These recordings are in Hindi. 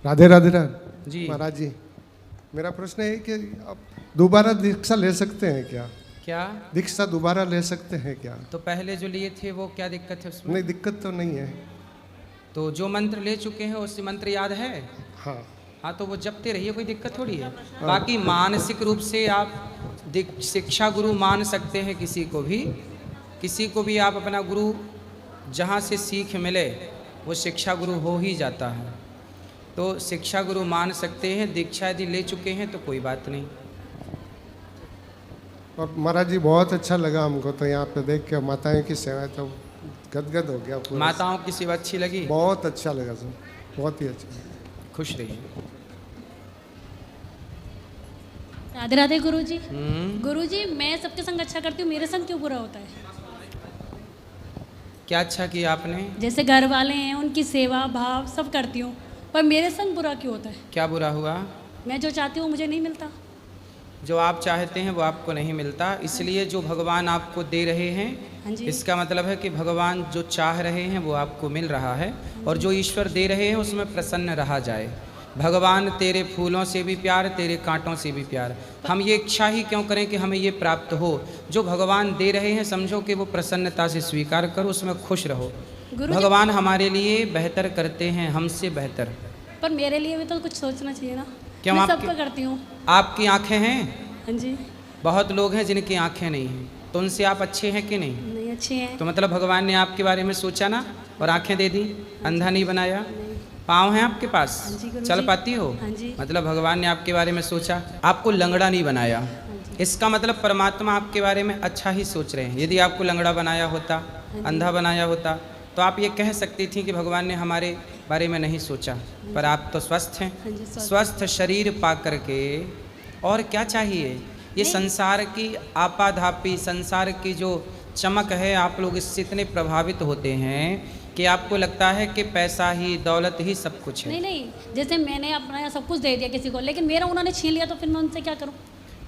राधे राधे राधे जी महाराज जी, मेरा प्रश्न है कि आप दोबारा दीक्षा ले सकते हैं क्या? क्या? दीक्षा दोबारा ले सकते हैं क्या? तो पहले जो लिए थे वो क्या दिक्कत है उसमें? नहीं, दिक्कत तो नहीं है। तो जो मंत्र ले चुके हैं उससे मंत्र याद है? हाँ हाँ, तो वो जपते रहिए, कोई दिक्कत थोड़ी है। बाकी मानसिक रूप से आप शिक्षा गुरु मान सकते हैं किसी को भी आप अपना गुरु जहाँ से सीख मिले वो शिक्षा गुरु हो ही जाता है। तो शिक्षा गुरु मान सकते हैं, दीक्षा यदि ले चुके हैं तो कोई बात नहीं। और महाराज जी बहुत अच्छा लगा हमको तो यहाँ पे देख के, माताएं की सेवा तो गदगद हो गया पूरा। माताओं की सेवा अच्छी लगी? बहुत अच्छा लगा सर, बहुत ही अच्छा। खुश रहिए। राधे राधे गुरुजी। गुरुजी, मैं सबके संग अच्छा करती हूँ, मेरे संग क्यों बुरा होता है? क्या अच्छा किया आपने? जैसे घर वाले हैं उनकी सेवा भाव सब करती हूँ, पर मेरे संग बुरा क्यों होता है? क्या बुरा हुआ? मैं जो चाहती हूँ मुझे नहीं मिलता। जो आप चाहते हैं वो आपको नहीं मिलता, इसलिए जो भगवान आपको दे रहे हैं, हाँ जी। इसका मतलब है कि भगवान जो चाह रहे हैं वो आपको मिल रहा है, और जो ईश्वर दे रहे हैं उसमें प्रसन्न रहा जाए। भगवान तेरे फूलों से भी प्यार, तेरे कांटों से भी प्यार। हम ये इच्छा ही क्यों करें कि हमें ये प्राप्त हो? जो भगवान दे रहे हैं समझो कि वो प्रसन्नता से स्वीकार करो, उसमें खुश रहो। भगवान हमारे लिए बेहतर करते हैं, हमसे बेहतर। पर मेरे लिए भी तो कुछ सोचना चाहिए ना। क्यों? मैं सबका करती हूँ। आपकी आंखें हैं? हाँ जी। बहुत लोग हैं जिनकी आंखें नहीं हैं, तो उनसे आप अच्छे हैं कि नहीं? नहीं अच्छे हैं। तो मतलब भगवान ने आपके बारे में सोचा ना, और आंखें दे दी, अंधा नहीं बनाया। पाँव हैं आपके पास, चल पाती हो? हाँ जी। मतलब भगवान ने आपके बारे में सोचा, आपको लंगड़ा नहीं बनाया। इसका मतलब परमात्मा आपके बारे में अच्छा ही सोच रहे हैं। यदि आपको लंगड़ा बनाया होता, अंधा बनाया होता, तो आप ये कह सकती थी कि भगवान ने हमारे बारे में नहीं सोचा। पर आप तो स्वस्थ हैं, स्वस्थ शरीर पा करके और क्या चाहिए? ये संसार की आपाधापी, संसार की जो चमक है, आप लोग इससे इतने प्रभावित होते हैं कि आपको लगता है कि पैसा ही, दौलत ही सब कुछ है। नहीं नहीं, जैसे मैंने अपना सब कुछ दे दिया किसी को, लेकिन मेरा उन्होंने छीन लिया, तो फिर मैं उनसे क्या करूं?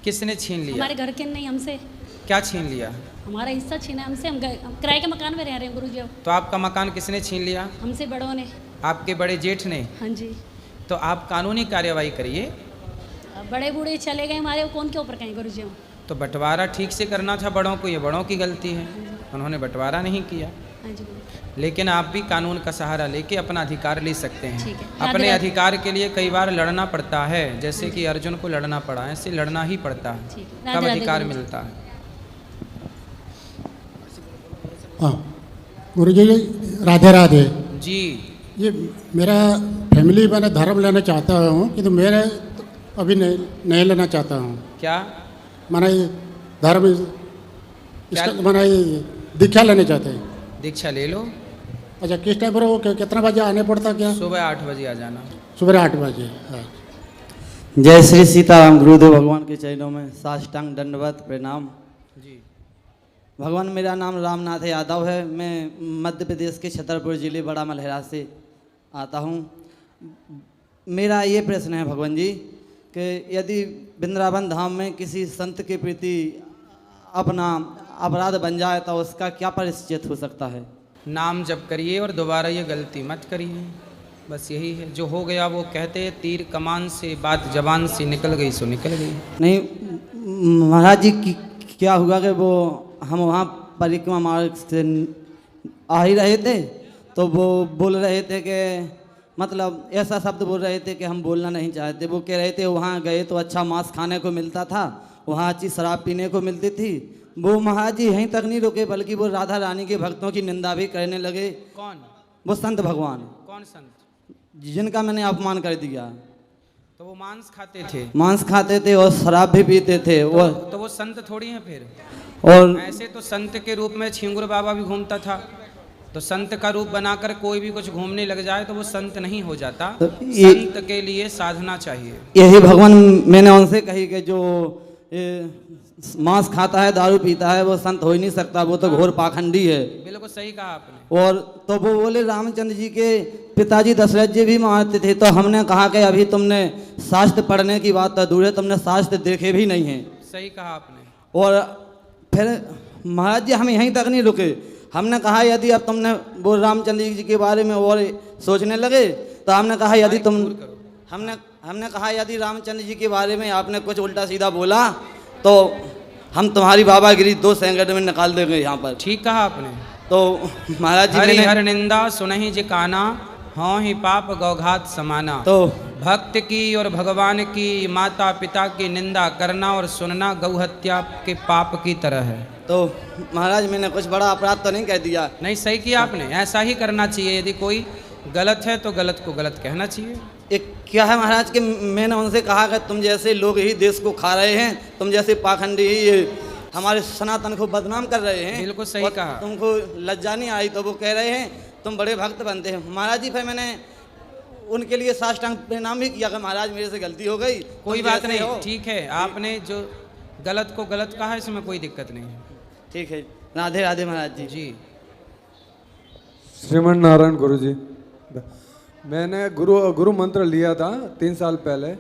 किसने छीन लिया? हमारे घर के नहीं, हमसे। क्या छीन लिया? हमारा हिस्सा छीना है हमसे। हम किराए के मकान में रह रहे हैं गुरुजी। तो आपका मकान किसने छीन लिया? हमसे बड़ों ने। आपके बड़े जेठ ने? हाँ जी। तो आप कानूनी कार्यवाही करिए। बड़े बूढ़े चले गए हमारे, कौन के ऊपर कहें गुरुजी हम? तो बंटवारा ठीक से करना था बड़ों को, ये बड़ों की गलती है, उन्होंने बंटवारा नहीं किया। हाँ जी। लेकिन आप भी कानून का सहारा लेके अपना अधिकार ले सकते हैं। ठीक है। अपने अधिकार के लिए कई बार लड़ना पड़ता है, जैसे कि अर्जुन को लड़ना पड़ा, ऐसे लड़ना ही पड़ता है, ठीक है। तब राधे राधे अधिकार गुरुजी। मिलता है। हाँ गुरुजी, राधे राधे जी। ये मेरा फैमिली, मैंने धर्म लेना चाहता हूँ, किंतु मेरे अभी नहीं लेना चाहता हूँ। क्या? मैंने धर्म इसका मैंने दीक्षा लेना चाहते हैं। दीक्षा ले लो। अच्छा, किस टाइम पर वो कितना बजे आने पड़ता क्या? सुबह 8 बजे आ जाना। सुबह 8 बजे। हाँ। जय श्री सीताराम। गुरुदेव भगवान के चरणों में साष्टांग दंडवत प्रणाम। जी। भगवान, मेरा नाम रामनाथ यादव है। मैं मध्य प्रदेश के छतरपुर जिले बड़ा मलहरा से आता हूँ। मेरा ये प्रश्न है भगवान जी कि यदि वृंदावन धाम में किसी संत के प्रति अपना अपराध बन जाए तो उसका क्या परिचित हो सकता है? नाम जप करिए और दोबारा ये गलती मत करिए, बस यही है। जो हो गया वो कहते हैं तीर कमान से, बात जबान से निकल गई सो निकल गई। नहीं महाराज जी, क्या हुआ कि वो हम वहाँ परिक्रमा मार्ग से आ ही रहे थे, तो वो बोल रहे थे कि मतलब ऐसा शब्द बोल रहे थे कि हम बोलना नहीं चाहते। वो कह रहे थे वहाँ गए तो अच्छा मांस खाने को मिलता था, वहाँ अच्छी शराब पीने को मिलती थी। वो महाराज जी यहीं तक नहीं रुके, बल्कि वो राधा रानी के भक्तों की निंदा भी करने लगे। कौन? वो संत भगवान। कौन संत? जिनका मैंने अपमान कर दिया। तो वो मांस खाते थे? मांस खाते थे और शराब भी पीते थे। तो वो संत थोड़ी हैं फिर। और ऐसे तो संत के रूप में छिंगुर बाबा भी घूमता था, तो संत का रूप बनाकर कोई भी कुछ घूमने लग जाए तो वो संत नहीं हो जाता। तो संत के लिए साधना चाहिए। यही भगवान मैंने उनसे कही कि जो मांस खाता है, दारू पीता है, वो संत हो ही नहीं सकता, वो तो घोर पाखंडी है। बिल्कुल सही कहा आपने। और तो वो बोले रामचंद्र जी के पिताजी दशरथ जी भी मारते थे। तो हमने कहा कि अभी तुमने शास्त्र पढ़ने की बात तो दूर है, तुमने शास्त्र देखे भी नहीं है। सही कहा आपने। और फिर महाराज जी हम यहीं तक नहीं रुके, हमने कहा यदि अब तुमने वो रामचंद्र जी के बारे में और सोचने लगे तो हमने कहा यदि तुम हमने कहा यदि रामचंद्र जी के बारे में आपने कुछ उल्टा सीधा बोला तो हम तुम्हारी बाबागिरी 2 सेकंड में निकाल देंगे यहाँ पर। ठीक कहा आपने। तो महाराज जी हरि मैंने हर निंदा सुनहि जे काना, हाँ ही पाप गौघात समाना। तो भक्त की और भगवान की, माता पिता की निंदा करना और सुनना गौहत्या के पाप की तरह है। तो महाराज मैंने कुछ बड़ा अपराध तो नहीं कह दिया? नहीं, सही किया आपने, ऐसा ही करना चाहिए। यदि कोई गलत है तो गलत को गलत कहना चाहिए। एक क्या है महाराज कि मैंने उनसे कहा कि तुम जैसे लोग ही देश को खा रहे हैं, तुम जैसे पाखंडी ही ये हमारे सनातन को बदनाम कर रहे हैं। बिल्कुल सही और कहा। तुमको लज्जा नहीं आई तो वो कह रहे हैं तुम बड़े भक्त बनते हैं। महाराज जी फिर मैंने उनके लिए साष्टांग प्रणाम भी किया कि महाराज मेरे से गलती हो गई। कोई तुम बात जैसे हो। नहीं, ठीक है, आपने जो गलत को गलत कहा है इसमें कोई दिक्कत नहीं है। ठीक है, राधे राधे महाराज जी। जी श्रीमन नारायण गुरु जी, मैंने गुरु मंत्र लिया था 3 साल पहले,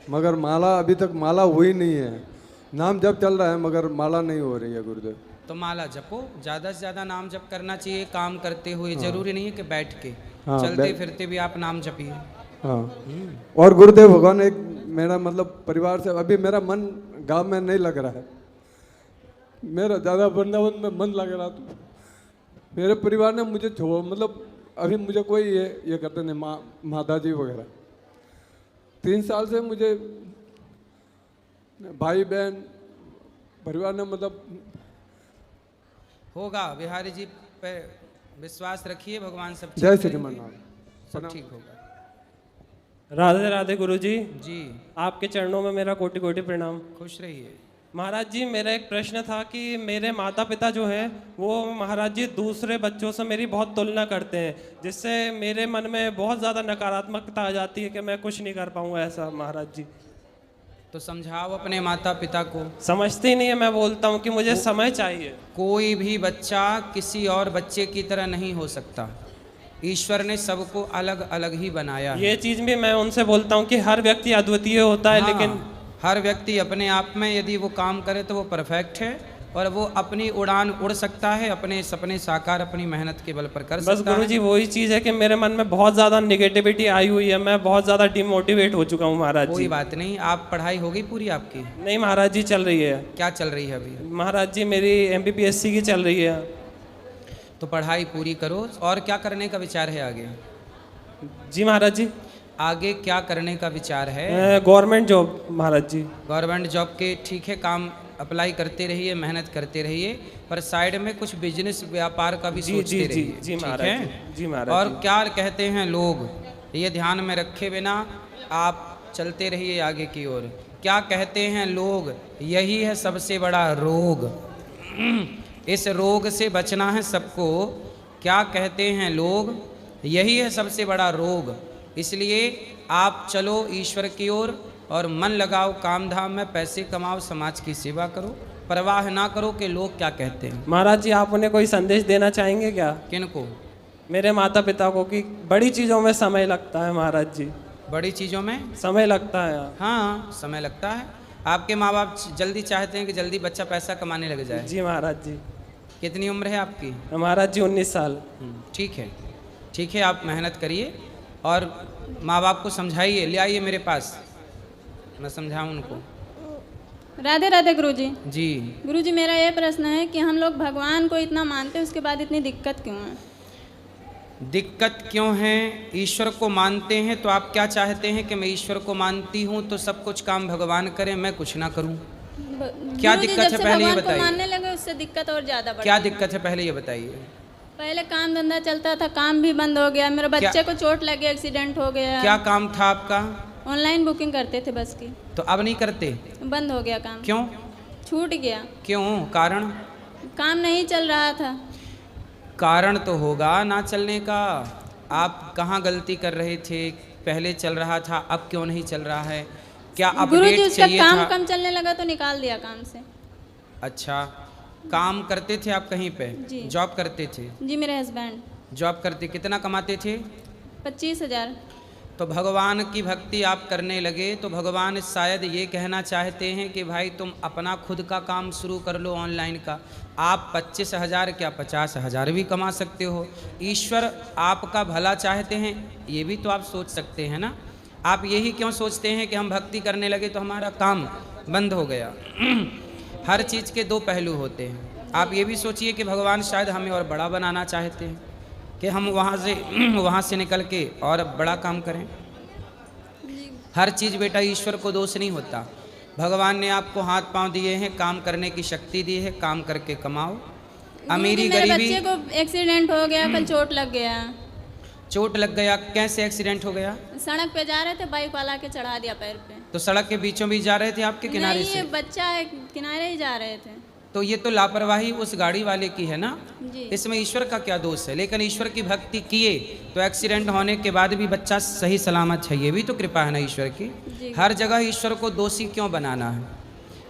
मगर माला अभी तक माला हुई नहीं है। नाम जप चल रहा है मगर माला नहीं हो रही है गुरुदेव। तो माला जपो, ज़्यादा से ज़्यादा नाम जप करना चाहिए काम करते हुए। जरूरी नहीं है कि बैठ के, हाँ, चलते फिरते भी आप नाम जपिए। हाँ, और गुरुदेव भगवान एक मेरा मतलब परिवार से अभी मेरा मन गांव में नहीं लग रहा है। मेरा ज़्यादा वृंदावन में मन लग रहा था। मेरे परिवार ने मुझे छोड़ मतलब अभी मुझे कोई ये करते नहीं, माता जी वगैरह। 3 साल से मुझे भाई बहन परिवार ने मतलब होगा। बिहारी जी पे विश्वास रखिए, भगवान सब ठीक जय श्री करेंगे, राम। सब ठीक होगा। राधे राधे गुरु जी, जी आपके चरणों में मेरा कोटि कोटि प्रणाम। खुश रहिए। महाराज जी मेरा एक प्रश्न था कि मेरे माता पिता जो हैं वो महाराज जी दूसरे बच्चों से मेरी बहुत तुलना करते हैं, जिससे मेरे मन में बहुत ज़्यादा नकारात्मकता आ जाती है कि मैं कुछ नहीं कर पाऊँगा ऐसा। महाराज जी तो समझाओ अपने माता पिता को। समझते ही नहीं है। मैं बोलता हूँ कि मुझे समय चाहिए। कोई भी बच्चा किसी और बच्चे की तरह नहीं हो सकता। ईश्वर ने सबको अलग अलग ही बनाया है। ये चीज़ भी मैं उनसे बोलता हूँ कि हर व्यक्ति अद्वितीय होता है, हाँ, लेकिन हर व्यक्ति अपने आप में यदि वो काम करे तो वो परफेक्ट है और वो अपनी उड़ान उड़ सकता है, अपने सपने साकार अपनी मेहनत के बल पर कर बस सकता गुरु है। जी वही चीज़ है कि मेरे मन में बहुत ज़्यादा निगेटिविटी आई हुई है। मैं बहुत ज़्यादा डिमोटिवेट हो चुका हूँ महाराज कोई जी। बात नहीं, आप पढ़ाई होगी पूरी आपकी? नहीं महाराज जी, चल रही है। क्या चल रही है अभी? महाराज जी मेरी MPPSC की चल रही है। तो पढ़ाई पूरी करो। और क्या करने का विचार है आगे? जी महाराज जी, आगे क्या करने का विचार है? गवर्नमेंट जॉब महाराज जी। गवर्नमेंट जॉब के ठीक है, काम अप्लाई करते रहिए, मेहनत करते रहिए, पर साइड में कुछ बिजनेस व्यापार का भी जी सोचते जी रहिए। जी ठीक महाराज है? जी, जी महाराज और जी। क्या कहते हैं लोग, ये ध्यान में रखे बिना आप चलते रहिए आगे की ओर। क्या कहते हैं लोग, यही है सबसे बड़ा रोग। इस रोग से बचना है सबको। क्या कहते हैं लोग, यही है सबसे बड़ा रोग। इसलिए आप चलो ईश्वर की ओर और मन लगाओ काम धाम में, पैसे कमाओ, समाज की सेवा करो, परवाह ना करो कि लोग क्या कहते हैं। महाराज जी आप उन्हें कोई संदेश देना चाहेंगे क्या? किनको? मेरे माता पिता को, कि बड़ी चीज़ों में समय लगता है महाराज जी। बड़ी चीज़ों में समय लगता है। हाँ, समय लगता है। आपके माँ बाप जल्दी चाहते हैं कि जल्दी बच्चा पैसा कमाने लग जाए। जी महाराज जी। कितनी उम्र है आपकी? महाराज जी 19 साल। ठीक है, ठीक है, आप मेहनत करिए और माँ बाप को समझाइए, ले आइए मेरे पास, मैं समझाऊँ उनको। राधे राधे गुरुजी। जी गुरुजी मेरा ये प्रश्न है कि हम लोग भगवान को इतना मानते हैं, उसके बाद इतनी दिक्कत क्यों है? दिक्कत क्यों है? ईश्वर को मानते हैं तो आप क्या चाहते हैं कि मैं ईश्वर को मानती हूँ तो सब कुछ काम भगवान करें, मैं कुछ ना करूँ? क्या गुरुजी, दिक्कत है जब से पहले ये भगवान को बताइए। मानने लगे उससे दिक्कत और ज्यादा बढ़ क्या गई। दिक्कत है पहले ये बताइए। पहले काम धंधा चलता था, काम भी बंद हो गया। मेरे बच्चे को चोट लगी, एक्सीडेंट हो गया। क्या काम था आपका? ऑनलाइन बुकिंग करते थे बस की, तो अब नहीं करते? बंद हो गया काम। क्यों? छूट गया। क्यों? कारण? काम नहीं चल रहा था। कारण तो होगा ना चलने का। आप कहाँ गलती कर रहे थे? पहले चल रहा था, अब क्यों नहीं चल रहा है? क्या गुरुजी अपडेट उसका चाहिए काम था? कम चलने लगा तो निकाल दिया काम से। अच्छा, काम करते थे आप कहीं पे? जी। जॉब करते थे? जी मेरे हस्बैंड जॉब करते, कितना कमाते थे? 25,000। तो भगवान की भक्ति आप करने लगे तो भगवान शायद ये कहना चाहते हैं कि भाई तुम अपना खुद का काम शुरू कर लो ऑनलाइन का। आप 25,000 क्या 50,000 भी कमा सकते हो। ईश्वर आपका भला चाहते हैं, ये भी तो आप सोच सकते हैं ना। आप यही क्यों सोचते हैं कि हम भक्ति करने लगे तो हमारा काम बंद हो गया। हर चीज़ के दो पहलू होते हैं। आप ये भी सोचिए कि भगवान शायद हमें और बड़ा बनाना चाहते हैं कि हम वहाँ से निकल के और बड़ा काम करें। हर चीज़ बेटा ईश्वर को दोष नहीं होता। भगवान ने आपको हाथ पांव दिए हैं, काम करने की शक्ति दी है, काम करके कमाओ। अमीरी मेरे गरीबी, बच्चे को एक्सीडेंट हो गया, कल चोट लग गया। चोट लग गया, कैसे एक्सीडेंट हो गया? सड़क पे जा रहे थे, बाइक वाला के चढ़ा दिया पैर पे। तो सड़क के बीचों बीच जा रहे थे आपके किनारे नहीं, से? ये बच्चा है, किनारे ही जा रहे थे। तो ये तो लापरवाही उस गाड़ी वाले की है ना, जी। इसमें ईश्वर का क्या दोष है? लेकिन ईश्वर की भक्ति किए तो एक्सीडेंट होने के बाद भी बच्चा सही सलामत है, ये भी तो कृपा है ना ईश्वर की। हर जगह ईश्वर को दोषी क्यों बनाना है?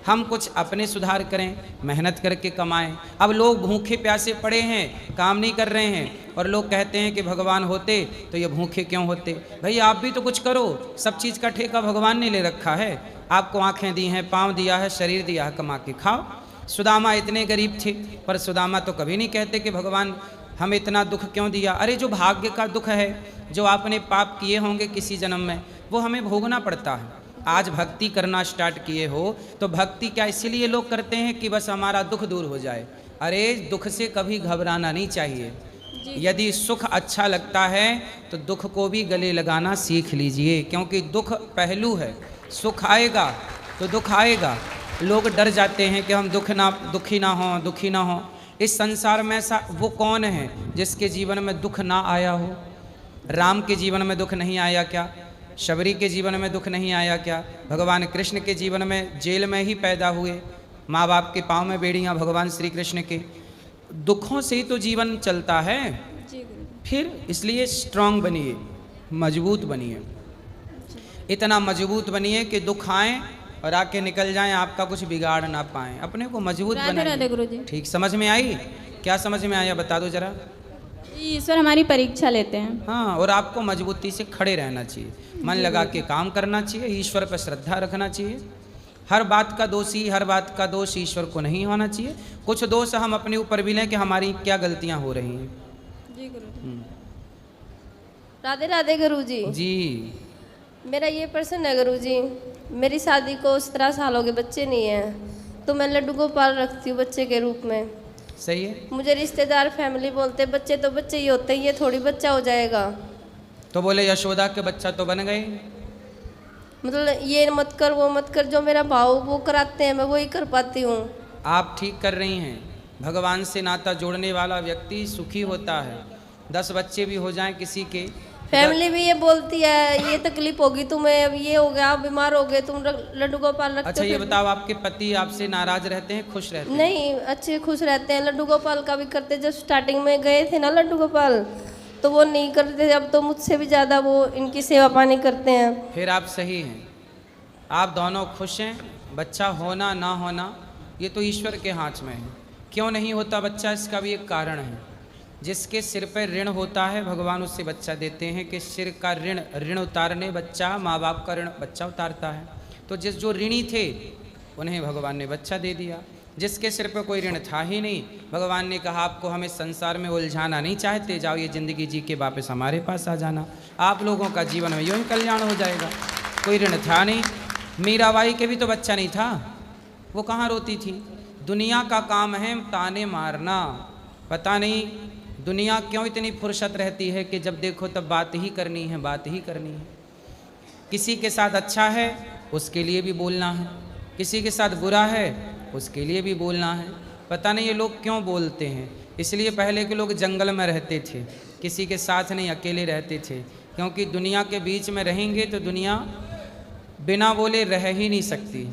हम कुछ अपने सुधार करें, मेहनत करके कमाएं। अब लोग भूखे प्यासे पड़े हैं, काम नहीं कर रहे हैं, और लोग कहते हैं कि भगवान होते तो ये भूखे क्यों होते। भाई आप भी तो कुछ करो, सब चीज़ का ठेका भगवान ने ले रखा है। आपको आंखें दी हैं, पाँव दिया है, शरीर दिया है, कमा के खाओ। सुदामा इतने गरीब थे, पर सुदामा तो कभी नहीं कहते कि भगवान हमें इतना दुख क्यों दिया। अरे जो भाग्य का दुख है, जो आपने पाप किए होंगे किसी जन्म में, वो हमें भोगना पड़ता है। आज भक्ति करना स्टार्ट किए हो तो भक्ति क्या इसीलिए लोग करते हैं कि बस हमारा दुख दूर हो जाए। अरे दुख से कभी घबराना नहीं चाहिए। यदि सुख अच्छा लगता है तो दुख को भी गले लगाना सीख लीजिए, क्योंकि दुख पहलू है। सुख आएगा तो दुख आएगा। लोग डर जाते हैं कि हम दुखी ना हो। इस संसार में ऐसा वो कौन है जिसके जीवन में दुख ना आया हो? राम के जीवन में दुख नहीं आया क्या? शबरी के जीवन में दुख नहीं आया क्या? भगवान कृष्ण के जीवन में जेल में ही पैदा हुए, माँ बाप के पाँव में बेड़ियाँ भगवान श्री कृष्ण के। दुखों से ही तो जीवन चलता है। फिर इसलिए स्ट्रांग बनिए, मजबूत बनिए, इतना मजबूत बनिए कि दुख आए और आके निकल जाएं, आपका कुछ बिगाड़ ना पाएं। अपने को मजबूत बनाइए। गुरुजी, ठीक समझ में आई? क्या समझ में आया बता दो जरा। ईश्वर हमारी परीक्षा लेते हैं। हाँ, और आपको मजबूती से खड़े रहना चाहिए, मन लगा के काम करना चाहिए, ईश्वर पर श्रद्धा रखना चाहिए। हर बात का दोष ईश्वर को नहीं होना चाहिए। कुछ दोष हम अपने ऊपर भी लें कि हमारी क्या गलतियां हो रही हैं। जी गुरु। राधे राधे गुरु जी। जी मेरा ये प्रश्न है गुरु जी, मेरी शादी को 17 साल हो गए, बच्चे नहीं हैं, तो मैं लड्डू गोपाल रखती हूँ बच्चे के रूप में। सही है। मुझे रिश्तेदार फैमिली बोलते बच्चे तो बच्चे ही होते हैं, ये थोड़ी बच्चा हो जाएगा। तो बोले यशोदा के बच्चा तो बन गए। मतलब ये मत कर वो मत कर, जो मेरा भाव वो कराते हैं मैं वही कर पाती हूँ। आप ठीक कर रही हैं। भगवान से नाता जोड़ने वाला व्यक्ति सुखी होता है। 10 बच्चे भी हो जाएं किसी के, फैमिली भी ये बोलती है ये तकलीफ होगी तुम्हें, अब ये हो गया, आप बीमार हो गए, तुम लड्डू गोपाल रखते हो। अच्छा ये बताओ, आपके पति आपसे नाराज रहते हैं, खुश रहते हैं? नहीं, अच्छे खुश रहते हैं। लड्डू गोपाल का भी करते, जब स्टार्टिंग में गए थे ना लड्डू गोपाल, तो वो नहीं करते थे, अब तो मुझसे भी ज़्यादा वो इनकी सेवा पानी करते हैं। फिर आप सही हैं, आप दोनों खुश हैं। बच्चा होना ना होना ये तो ईश्वर के हाथ में है। क्यों नहीं होता बच्चा, इसका भी एक कारण है। जिसके सिर पर ऋण होता है भगवान उससे बच्चा देते हैं कि सिर का ऋण उतारने बच्चा, माँ बाप का ऋण बच्चा उतारता है। तो जो ऋणी थे उन्हें भगवान ने बच्चा दे दिया। जिसके सिर पर कोई ऋण था ही नहीं, भगवान ने कहा आपको हम इस संसार में उलझाना नहीं चाहते, जाओ ये ज़िंदगी जी के वापस हमारे पास आ जाना, आप लोगों का जीवन में यूँ ही कल्याण हो जाएगा। कोई ऋण था नहीं। मीराबाई के भी तो बच्चा नहीं था, वो कहाँ रोती थी। दुनिया का काम है ताने मारना। पता नहीं दुनिया क्यों इतनी फुर्सत रहती है कि जब देखो तब बात ही करनी है, बात ही करनी है। किसी के साथ अच्छा है उसके लिए भी बोलना है, किसी के साथ बुरा है उसके लिए भी बोलना है। पता नहीं ये लोग क्यों बोलते हैं। इसलिए पहले के लोग जंगल में रहते थे, किसी के साथ नहीं, अकेले रहते थे, क्योंकि दुनिया के बीच में रहेंगे तो दुनिया बिना बोले रह ही नहीं सकती।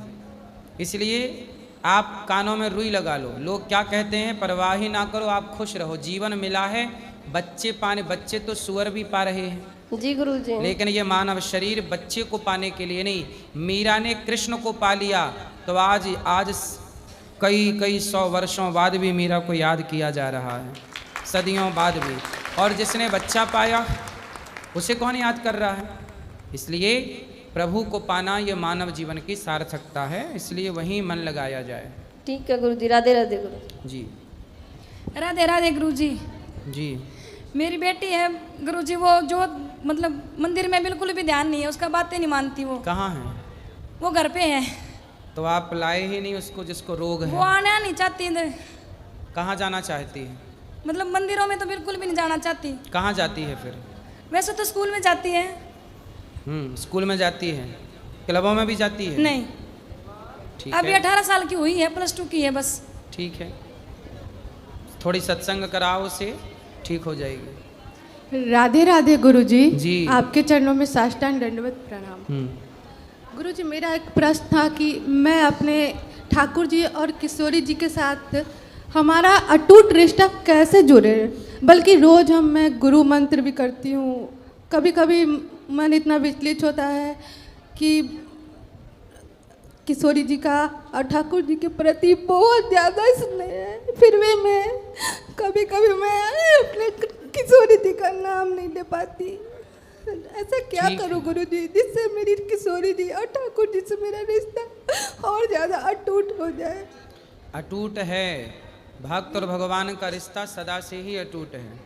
इसलिए आप कानों में रुई लगा लो। लोग क्या कहते हैं, परवाह ही ना करो, आप खुश रहो, जीवन मिला है, बच्चे पाने, बच्चे तो सुअर भी पा रहे हैं जी गुरु जी, लेकिन ये मानव शरीर बच्चे को पाने के लिए नहीं। मीरा ने कृष्ण को पा लिया तो आज कई 100 वर्षों बाद भी मीरा को याद किया जा रहा है, सदियों बाद भी। और जिसने बच्चा पाया उसे कौन याद कर रहा है। इसलिए प्रभु को पाना ये मानव जीवन की सार्थकता है, इसलिए वहीं मन लगाया जाए। ठीक है गुरु जी। राधे राधे गुरु जी। राधे राधे गुरु जी। जी मेरी बेटी है गुरु जी, वो जो मतलब मंदिर में बिल्कुल भी ध्यान नहीं है, उसका बातें नहीं मानती वो। कहाँ है? वो घर पे है। तो आप लाए ही नहीं उसको जिसको रोग वो है। आना नहीं चाहती इधर। कहाँ जाना चाहती है? मतलब मंदिरों में तो बिल्कुल भी नहीं जाना चाहती। कहाँ जाती है फिर? वैसे तो स्कूल में जाती है। स्कूल में जाती है, क्लबों में भी जाती है? नहीं, ठीक अभी है, 18 साल की हुई है, +2 की है बस। ठीक है, थोड़ी सत्संग कराओ उसे, ठीक हो जाएगी। राधे राधे गुरुजी। जी। आपके चरणों में साष्टांग दंडवत प्रणाम। गुरुजी, मेरा एक प्रश्न था कि मैं अपने ठाकुर जी और किशोरी जी के साथ हमारा अटूट रिश्ता कैसे जुड़े, बल्कि रोज़ मैं गुरु मंत्र भी करती हूँ। कभी कभी मन इतना विचलित होता है कि किशोरी जी का और ठाकुर जी के प्रति बहुत ज़्यादा स्नेह है, फिर भी मैं कभी कभी मैं अपने किशोरी जी का नाम नहीं ले पाती। ऐसा क्या करूं गुरुजी जिससे मेरी किशोरी जी और ठाकुर जी से मेरा रिश्ता और ज़्यादा अटूट हो जाए? अटूट है, भक्त और भगवान का रिश्ता सदा से ही अटूट है,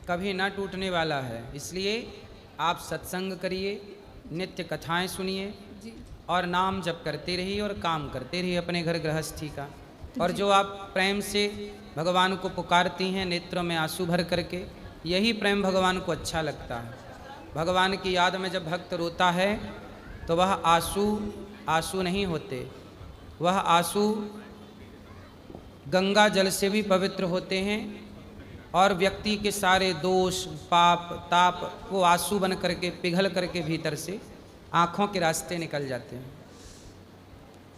कभी ना टूटने वाला है। इसलिए आप सत्संग करिए, नित्य कथाएं सुनिए और नाम जप करते रहिए और काम करते रहिए अपने घर गृहस्थी का। और जो आप प्रेम से भगवान को पुकारती हैं नेत्रों में आंसू भर करके, यही प्रेम भगवान को अच्छा लगता है। भगवान की याद में जब भक्त रोता है तो वह आंसू आंसू नहीं होते, वह आंसू गंगा जल से भी पवित्र होते हैं और व्यक्ति के सारे दोष पाप ताप वो आंसू बन करके पिघल करके भीतर से आँखों के रास्ते निकल जाते हैं।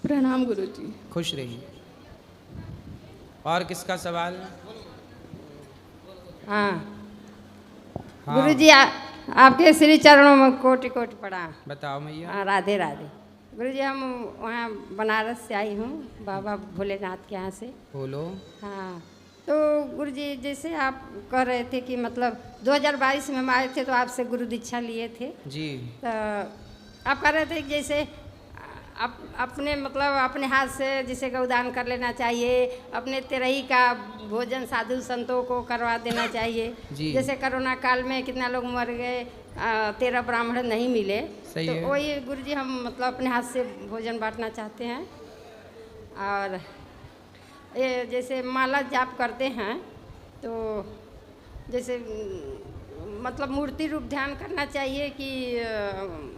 प्रणाम गुरुजी। खुश रहिए। और किसका सवाल? हाँ, गुरुजी आपके श्री चरणों में कोटि कोटि प्रणाम। बताओ मैया। हाँ, राधे राधे। गुरुजी, हम वहाँ बनारस से आई हूँ, बाबा भोलेनाथ के यहाँ से। बोलो। हाँ, तो गुरुजी जैसे आप कह रहे थे कि मतलब 2022 में हम आए थे तो आपसे गुरु दीक्षा लिए थे जी। तो आप कह रहे थे कि जैसे अपने मतलब अपने हाथ से जिसे गौदान कर लेना चाहिए, अपने तेरही का भोजन साधु संतों को करवा देना चाहिए। जैसे कोरोना काल में कितना लोग मर गए, 13 ब्राह्मण नहीं मिले, तो वही गुरुजी हम मतलब अपने हाथ से भोजन बांटना चाहते हैं। और ये जैसे माला जाप करते हैं तो जैसे मतलब मूर्ति रूप ध्यान करना चाहिए कि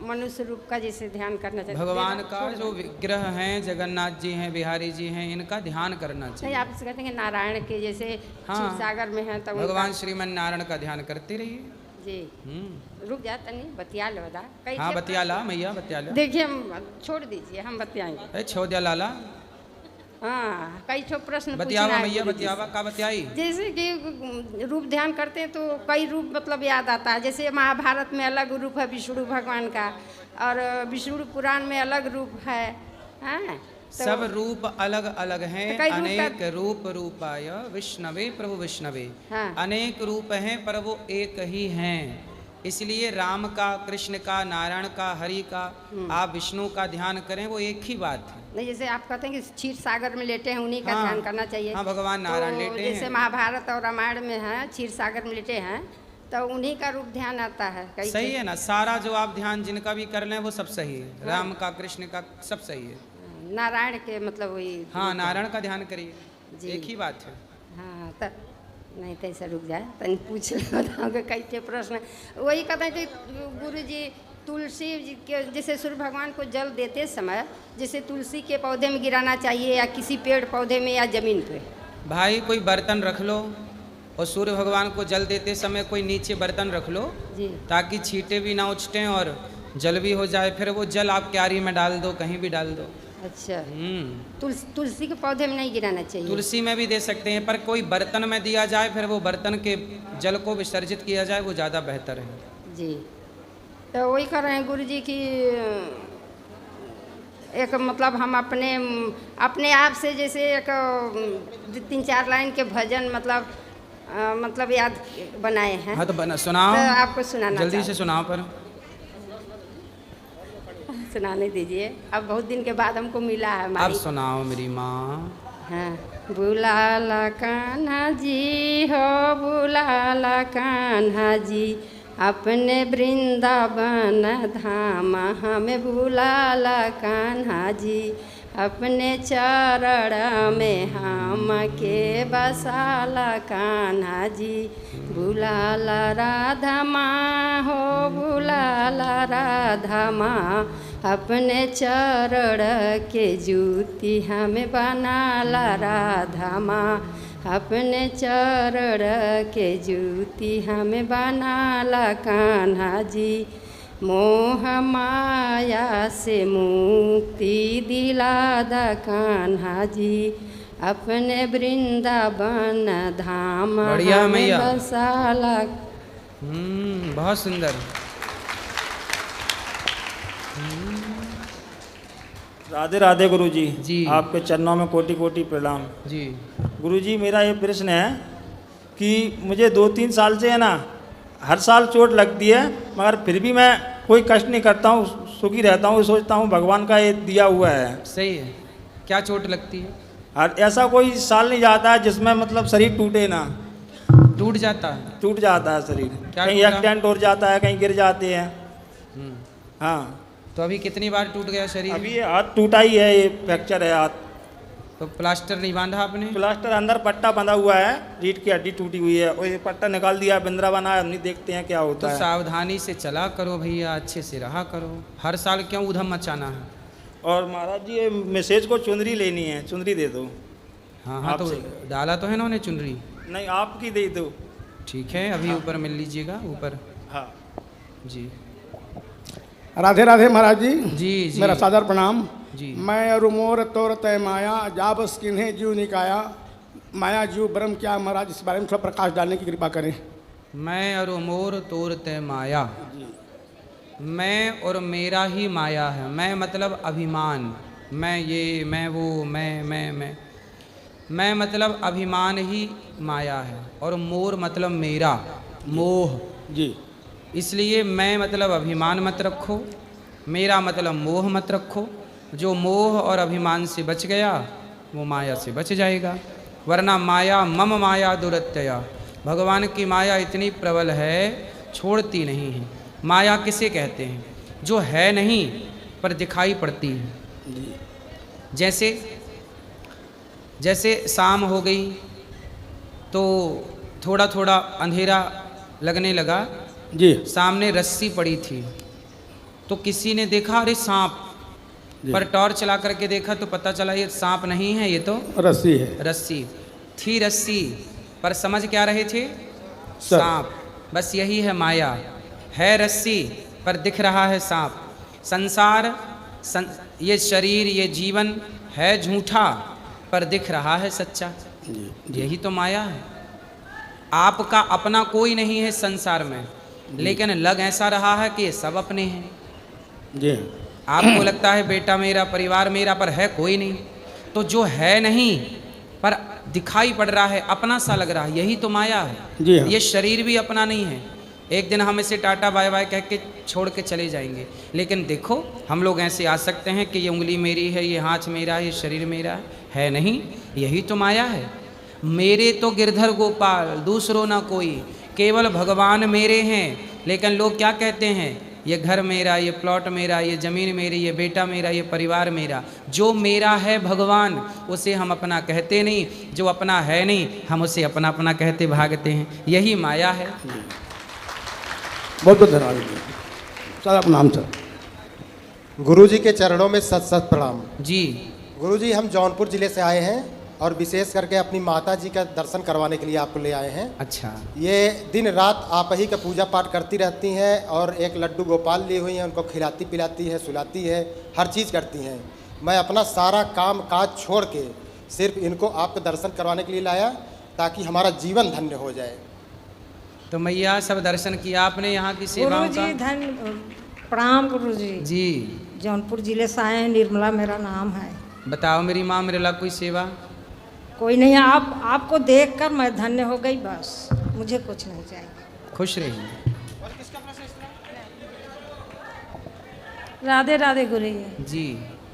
मनुष्य रूप का जैसे ध्यान करना चाहिए? भगवान का जो विग्रह हैं, जगन्नाथ जी हैं, बिहारी जी हैं, इनका ध्यान करना चाहिए। आप कहते हैं नारायण के जैसे क्षीर सागर में है तो भगवान श्रीमन नारायण का ध्यान करते रहिए जी। रुक जाता नहीं, बतिया लो दा। हाँ बतिया ला मैया, बतिया ला। देखिए हम छोड़ दीजिए, हम बतियाएंगे। छोड़ दिया लाला। हाँ, कई ठो प्रश्न बतियावा मैया, बतियावा का बतियाई। जैसे कि रूप ध्यान करते हैं तो कई रूप मतलब याद आता है। जैसे महाभारत में अलग रूप है विष्णु भगवान का, और विष्णु पुराण में अलग रूप है। हाँ, तो सब रूप अलग अलग हैं। अनेक रूप रूपाय विष्णवे प्रभु विष्णवे। हाँ। अनेक रूप हैं पर वो एक ही हैं। इसलिए राम का, कृष्ण का, नारायण का, हरि का, आप विष्णु का ध्यान करें, वो एक ही बात है। नहीं, जैसे आप कहते हैं कि क्षीर सागर में लेटे हैं, उन्हीं का ध्यान करना चाहिए। हाँ, भगवान नारायण लेटे हैं। जैसे महाभारत और रामायण में है क्षीर सागर में लेटे हैं तो उन्हीं का रूप ध्यान आता है। सही है ना? सारा जो आप ध्यान जिनका भी कर लें वो सब सही है। हाँ। राम का, कृष्ण का, सब सही है। नारायण के मतलब वही। हाँ, नारायण का ध्यान करिए, एक ही बात है। हाँ, तो नहीं तो ऐसा रुक जाए तो पूछ बताओगे कई प्रश्न। वही कहते हैं कि गुरु जी तुलसी जी के जैसे सूर्य भगवान को जल देते समय जैसे तुलसी के पौधे में गिराना चाहिए या किसी पेड़ पौधे में या जमीन पे? भाई कोई बर्तन रख लो और सूर्य भगवान को जल देते समय कोई नीचे बर्तन रख लो जी, ताकि छींटे भी ना उछटें और जल भी हो जाए। फिर वो जल आप क्यारी में डाल दो, कहीं भी डाल दो। अच्छा, तुलसी के पौधे में नहीं गिराना चाहिए? तुलसी में भी दे सकते हैं, पर कोई बर्तन में दिया जाए फिर वो बर्तन के जल को विसर्जित किया जाए, वो ज़्यादा बेहतर है। जी, तो वही कर रहे हैं गुरु जी की एक मतलब हम अपने आप से जैसे एक 3-4 लाइन के भजन मतलब याद बनाए हैं। हाँ तो सुनाओ, तो आपको सुनाना जल्दी से सुनाओ। पर सुनाने दीजिए, अब बहुत दिन के बाद हमको मिला है। अब सुनाओ मेरी माँ। हाँ, बुलाला कान्हा जी हो, बुलाला कान्हा जी, अपने वृंदावन धाम हमें भुलाला कान्हा जी, अपने चरण में हम के बसाला कान्हा जी, भुलाला राधा माँ हो भुलाला राधा माँ, अपने चरण के जूती हमें बनाला राधा माँ, अपने चरण के जूती हमें बनाला कान्हा जी, मोह माया से मुक्ति दिलादा कान्हा जी, अपने वृंदावन धाम बढ़िया हमें मैया। बसाला। बहुत सुंदर। राधे राधे गुरु जी। जी आपके चरणों में कोटि कोटि प्रणाम। जी गुरु जी, मेरा ये प्रश्न है कि मुझे 2-3 साल से है ना, हर साल चोट लगती है, मगर फिर भी मैं कोई कष्ट नहीं करता हूँ, सुखी रहता हूँ, सोचता हूँ भगवान का ये दिया हुआ है। सही है। क्या चोट लगती है? और ऐसा कोई साल नहीं जाता है जिसमें मतलब शरीर टूटे ना। टूट जाता है? टूट जाता है शरीर, क्या कहीं टूटा? एक्सीडेंट हो जाता है, कहीं गिर जाते हैं। हाँ। तो अभी कितनी बार टूट गया शरीर? अभी ये हाथ टूटा ही है, ये फ्रैक्चर है हाथ। तो प्लास्टर नहीं बांधा आपने? प्लास्टर अंदर पट्टा बंधा हुआ है, रीढ़ की हड्डी टूटी हुई है, और ये पट्टा निकाल दिया, बिंद्रा बना है, हम नहीं देखते हैं क्या होता तो है। सावधानी से चला करो भैया, अच्छे से रहा करो, हर साल क्यों उधम मचाना है? और महाराज जी, ये मैसेज को चुनरी लेनी है, चुनरी दे दो। हाँ हाँ, तो आपसे। डाला तो है ना उन्हें चुनरी? नहीं, आपकी दे दो। ठीक है, अभी ऊपर मिल लीजिएगा, ऊपर। हाँ जी। राधे राधे महाराज जी। जी जी। मेरा सादर प्रणाम जी। मैं रुमोर तोर तय माया जाबस किन्हें जीव निकाया, माया जीव ब्रह्म क्या महाराज, इस बारे में थोड़ा प्रकाश डालने की कृपा करें। मैं और मोर तोर तय माया, मैं और मेरा ही माया है। मैं मतलब अभिमान, मैं ये, मैं वो, मैं मतलब अभिमान ही माया है, और मोर मतलब मेरा, मोह जी। इसलिए मैं मतलब अभिमान मत रखो, मेरा मतलब मोह मत रखो। जो मोह और अभिमान से बच गया वो माया से बच जाएगा, वरना माया मम माया दुरत्यया, भगवान की माया इतनी प्रबल है, छोड़ती नहीं है। माया किसे कहते हैं? जो है नहीं पर दिखाई पड़ती है। जैसे शाम हो गई तो थोड़ा थोड़ा अंधेरा लगने लगा जी। सामने रस्सी पड़ी थी, तो किसी ने देखा अरे सांप, पर टॉर्च चला करके देखा तो पता चला ये सांप नहीं है, ये तो रस्सी है। रस्सी थी, रस्सी पर समझ क्या रहे थे? सांप। बस यही है माया, है रस्सी पर दिख रहा है सांप। संसार ये शरीर, ये जीवन है झूठा पर दिख रहा है सच्चा। यही तो माया है। आपका अपना कोई नहीं है संसार में, लेकिन लग ऐसा रहा है कि ये सब अपने हैं। जी। आपको लगता है बेटा मेरा, परिवार मेरा, पर है कोई नहीं। तो जो है नहीं पर दिखाई पड़ रहा है, अपना सा लग रहा है, यही तो माया है। जी हाँ। ये शरीर भी अपना नहीं है। एक दिन हम इसे टाटा बाय बाय कह के छोड़ के चले जाएंगे, लेकिन देखो हम लोग ऐसे आ सकते हैं कि ये उंगली मेरी है, ये हाथ मेरा है, ये शरीर मेरा है नहीं, यही तो माया है। मेरे तो गिरधर गोपाल, दूसरों ना कोई, केवल भगवान मेरे हैं। लेकिन लोग क्या कहते हैं? ये घर मेरा, ये प्लॉट मेरा, ये ज़मीन मेरी, ये बेटा मेरा, ये परिवार मेरा। जो मेरा है भगवान, उसे हम अपना कहते नहीं, जो अपना है नहीं हम उसे अपना अपना कहते भागते हैं। यही माया है। बहुत बहुत धन्यवाद सर, प्रणाम सर। गुरु जी के चरणों में सत सत प्रणाम जी। गुरु जी, हम जौनपुर जिले से आए हैं और विशेष करके अपनी माता जी का दर्शन करवाने के लिए आपको ले आए हैं। अच्छा। ये दिन रात आप ही का पूजा पाठ करती रहती हैं और एक लड्डू गोपाल ली हुई हैं, उनको खिलाती पिलाती है, सुलाती है, हर चीज़ करती हैं। मैं अपना सारा काम काज छोड़ के सिर्फ इनको आपके दर्शन करवाने के लिए लाया, ताकि हमारा जीवन धन्य हो जाए। तो मैया, सब दर्शन किया आपने यहाँ की सेवाओं का? गुरु जी प्रणाम गुरु जी। जी। जौनपुर जिले से आए हैं, निर्मला मेरा नाम है। बताओ मेरी माँ, मेरे ला कोई सेवा? कोई नहीं, आपको देखकर मैं धन्य हो गई, बस मुझे कुछ नहीं चाहिए। खुश रहिए। राधे राधे गुरु जी। जी।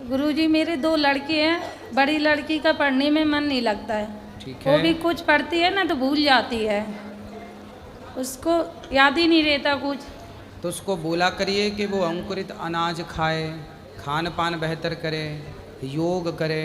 गुरु जी, मेरे 2 लड़के हैं, बड़ी लड़की का पढ़ने में मन नहीं लगता है। ठीक है। वो भी कुछ पढ़ती है ना तो भूल जाती है, उसको याद ही नहीं रहता कुछ। तो उसको बोला करिए कि वो अंकुरित अनाज खाए, खान पान बेहतर करे, योग करे,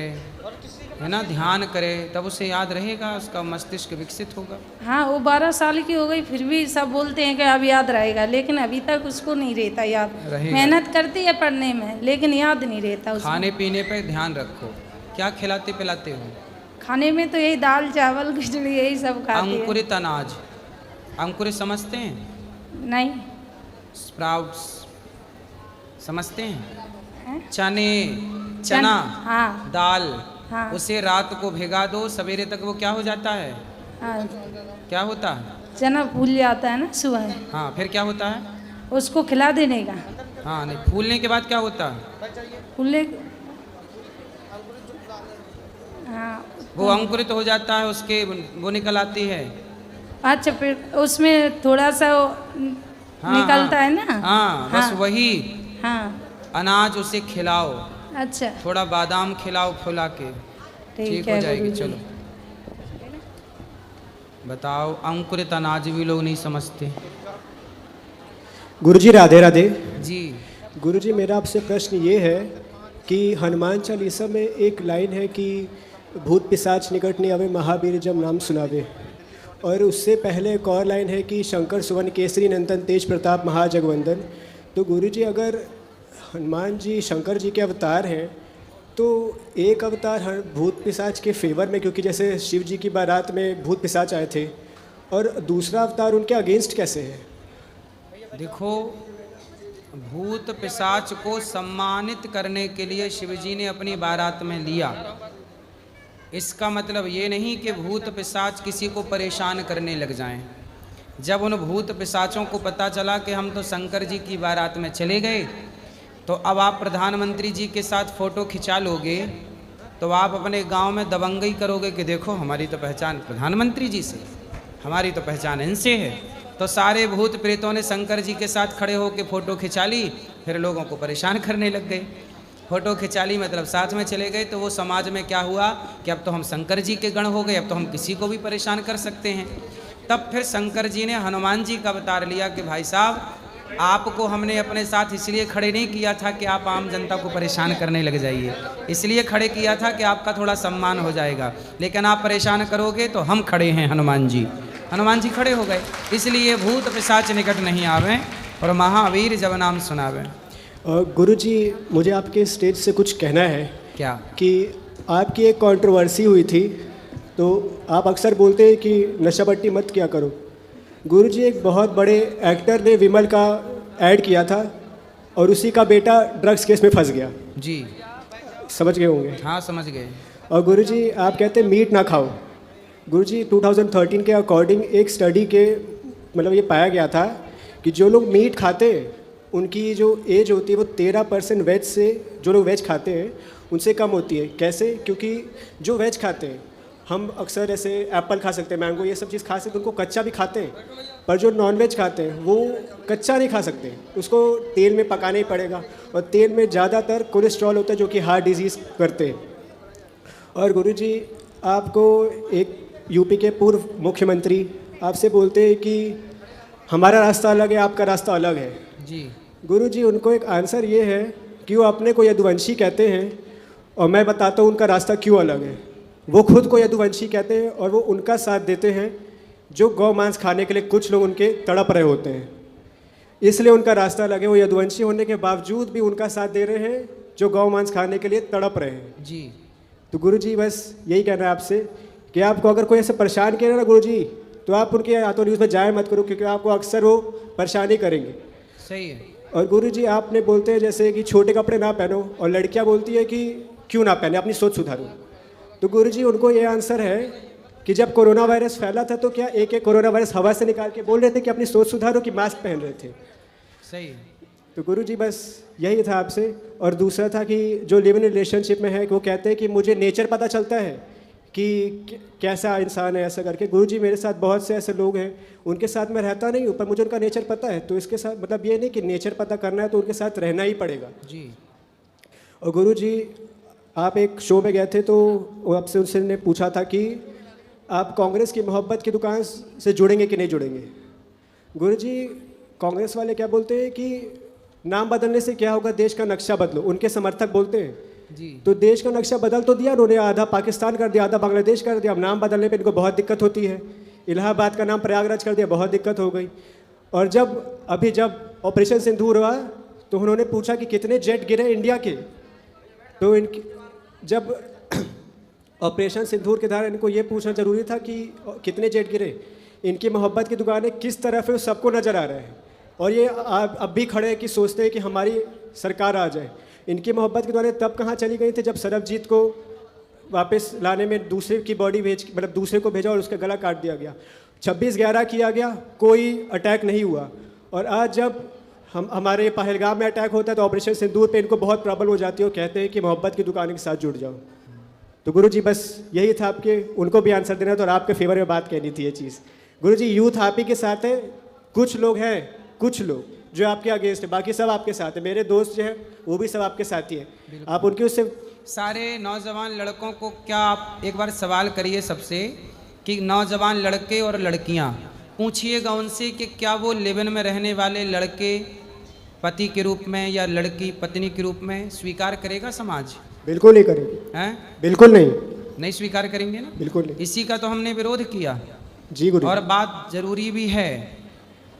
है ना, ध्यान करे, तब उसे याद रहेगा, उसका मस्तिष्क विकसित होगा। हाँ, वो 12 साल की हो गई फिर भी सब बोलते हैं कि अब याद रहेगा, लेकिन अभी तक उसको नहीं रहता याद। मेहनत करती है पढ़ने में लेकिन याद नहीं रहता उसको। खाने पीने पे ध्यान रखो। क्या खिलाते पिलाते हो? खाने में तो यही दाल चावल खिचड़ी यही सब खाती है। अंकुरित अनाज, अंकुरित समझते हैं? नहीं। स्प्राउट्स समझते हैं? चने, चना, हाँ। दाल, हाँ। उसे रात को भिगा दो, सवेरे तक वो क्या हो जाता है? हाँ। क्या होता है? चना फूल जाता है ना सुबह। हाँ, फिर क्या होता है? उसको खिला देने का। हाँ, नहीं, फूलने के बाद क्या होता है? फूलने, हाँ, वो अंकुरित हो जाता है, उसके वो निकल आती है। अच्छा, फिर उसमें थोड़ा सा हाँ, निकलता है ना। हाँ, बस वही अनाज उसे खिलाओ। अच्छा, थोड़ा बादाम खिलाओ फुला के, ठीक हो जाएगी। चलो बताओ, अंकुरित अनाज भी लोग नहीं समझते। गुरुजी राधे राधे जी। गुरुजी, मेरा आपसे प्रश्न ये है कि हनुमान चालीसा में एक लाइन है कि भूत पिशाच निकट नहीं आवे, महावीर जब नाम सुनावे, और उससे पहले एक और लाइन है कि शंकर सुवन केसरी नंदन तेज प्रताप महाजगवंदन। तो गुरुजी, अगर हनुमान जी शंकर जी के अवतार हैं तो एक अवतार हर भूत पिशाच के फेवर में, क्योंकि जैसे शिव जी की बारात में भूत पिशाच आए थे, और दूसरा अवतार उनके अगेंस्ट कैसे है? देखो, भूत पिशाच को सम्मानित करने के लिए शिवजी ने अपनी बारात में लिया। इसका मतलब ये नहीं कि भूत पिशाच किसी को परेशान करने लग जाएं। जब उन भूत पिशाचों को पता चला कि हम तो शंकर जी की बारात में चले गए, तो अब आप प्रधानमंत्री जी के साथ फ़ोटो खिंचा लोगे तो आप अपने गांव में दबंगई करोगे कि देखो हमारी तो पहचान प्रधानमंत्री जी से, हमारी तो पहचान इनसे है। तो सारे भूत प्रेतों ने शंकर जी के साथ खड़े होकर फ़ोटो खिंचा ली, फिर लोगों को परेशान करने लग गए। फ़ोटो खिंचा ली मतलब साथ में चले गए, तो वो समाज में क्या हुआ कि अब तो हम शंकर जी के गण हो गए, अब तो हम किसी को भी परेशान कर सकते हैं। तब फिर शंकर जी ने हनुमान जी का अवतार लिया कि भाई साहब, आपको हमने अपने साथ इसलिए खड़े नहीं किया था कि आप आम जनता को परेशान करने लग जाइए, इसलिए खड़े किया था कि आपका थोड़ा सम्मान हो जाएगा, लेकिन आप परेशान करोगे तो हम खड़े हैं हनुमान जी। हनुमान जी खड़े हो गए, इसलिए भूत पिशाच निकट नहीं आवे और महावीर जब नाम सुनावे। गुरुजी, मुझे आपके स्टेज से कुछ कहना है। क्या? कि आपकी एक कंट्रोवर्सी हुई थी, तो आप अक्सर बोलते हैं कि नशा पट्टी मत किया करो। गुरुजी, एक बहुत बड़े एक्टर ने विमल का ऐड किया था और उसी का बेटा ड्रग्स केस में फंस गया। जी, समझ गए होंगे? हाँ, समझ गए। और गुरुजी, आप कहते हैं मीट ना खाओ। गुरुजी, 2013 के अकॉर्डिंग एक स्टडी के मतलब ये पाया गया था कि जो लोग मीट खाते हैं उनकी जो एज होती है वो 13% वेज से, जो लोग वेज खाते हैं उनसे कम होती है। कैसे? क्योंकि जो वेज खाते हैं, हम अक्सर ऐसे एप्पल खा सकते हैं, मैंगो, ये सब चीज़ खा सकते हैं, उनको कच्चा भी खाते हैं, पर जो नॉन वेज खाते हैं वो कच्चा नहीं खा सकते, उसको तेल में पकाना ही पड़ेगा, और तेल में ज़्यादातर कोलेस्ट्रॉल होता है जो कि हार्ट डिजीज़ करते हैं। और गुरुजी, आपको एक यूपी के पूर्व मुख्यमंत्री आपसे बोलते हैं कि हमारा रास्ता अलग है, आपका रास्ता अलग है। जी। गुरुजी, उनको एक आंसर ये है कि वो अपने को यदुवंशी कहते हैं और मैं बताता हूँ उनका रास्ता क्यों अलग है। वो खुद को यदुवंशी कहते हैं और वो उनका साथ देते हैं जो गौ मांस खाने के लिए कुछ लोग उनके तड़प रहे होते हैं, इसलिए उनका रास्ता अलग है। वो यदुवंशी होने के बावजूद भी उनका साथ दे रहे हैं जो गौ मांस खाने के लिए तड़प रहे हैं। जी। तो गुरुजी, बस यही कहना है आपसे कि आपको अगर कोई ऐसे परेशान करे ना गुरुजी, तो आप उनके हाथों न्यूज़ में जाए मत करो, क्योंकि आपको अक्सर वो परेशानी करेंगे। सही है। और गुरुजी, आपने बोलते हैं जैसे कि छोटे कपड़े ना पहनो, और लड़कियां बोलती है कि क्यों ना पहने, अपनी सोच सुधारो। तो गुरुजी, उनको ये आंसर है कि जब कोरोना वायरस फैला था तो क्या एक एक कोरोना वायरस हवा से निकाल के बोल रहे थे कि अपनी सोच सुधारो, कि मास्क पहन रहे थे? सही। तो गुरुजी, बस यही था आपसे। और दूसरा था कि जो लिव इन रिलेशनशिप में है, वो कहते हैं कि मुझे नेचर पता चलता है कि कैसा इंसान है, ऐसा करके। गुरुजी, मेरे साथ बहुत से ऐसे लोग हैं, उनके साथ मैं रहता नहीं हूँ पर मुझे उनका नेचर पता है, तो इसके साथ मतलब ये नहीं कि नेचर पता करना है तो उनके साथ रहना ही पड़ेगा। जी। और गुरुजी, आप एक शो में गए थे तो आपसे उनसे ने पूछा था कि आप कांग्रेस की मोहब्बत की दुकान से जुड़ेंगे कि नहीं जुड़ेंगे। गुरुजी कांग्रेस वाले क्या बोलते हैं कि नाम बदलने से क्या होगा, देश का नक्शा बदलो, उनके समर्थक बोलते हैं जी। तो देश का नक्शा बदल तो दिया उन्होंने, आधा पाकिस्तान कर दिया, आधा बांग्लादेश कर दिया। अब नाम बदलने पे इनको बहुत दिक्कत होती है। इलाहाबाद का नाम प्रयागराज कर दिया, बहुत दिक्कत हो गई। और जब ऑपरेशन सिंदूर हुआ तो उन्होंने पूछा कि कितने जेट गिरे इंडिया के, तो जब ऑपरेशन सिंदूर के दौरान इनको ये पूछना जरूरी था कि कितने जेट गिरे। इनकी मोहब्बत की दुकानें किस तरफ है सबको नज़र आ रहा है, और ये अब भी खड़े हैं कि सोचते हैं कि हमारी सरकार आ जाए। इनकी मोहब्बत की दुकानें तब कहाँ चली गई थी जब सरबजीत को वापस लाने में दूसरे की बॉडी मतलब दूसरे को भेजा और उसका गला काट दिया गया। 26/11 किया गया, कोई अटैक नहीं हुआ। और आज जब हमारे पहलगाम में अटैक होता है तो ऑपरेशन सिंदूर पे इनको बहुत प्रॉब्लम हो जाती है और कहते हैं कि मोहब्बत की दुकान के साथ जुड़ जाओ। तो गुरुजी बस यही था, आपके उनको भी आंसर देना था और आपके फेवर में बात कहनी थी ये चीज़। गुरुजी यूथ आप ही के साथ है, कुछ लोग हैं, कुछ लोग जो आपके अगेंस्ट है, बाकी सब आपके साथ है। मेरे दोस्त जो है वो भी सब आपके साथी हैं, आप उनके उससे सारे नौजवान लड़कों को क्या आप एक बार सवाल करिए सबसे कि नौजवान लड़के और लड़कियां, पूछिएगा उनसे कि क्या वो लिव इन में रहने वाले लड़के पति के रूप में या लड़की पत्नी के रूप में स्वीकार करेगा समाज? बिल्कुल नहीं करेंगे। हैं? बिल्कुल नहीं स्वीकार करेंगे ना, बिल्कुल नहीं। इसी का तो हमने विरोध किया जी गुरु। और बात जरूरी भी है।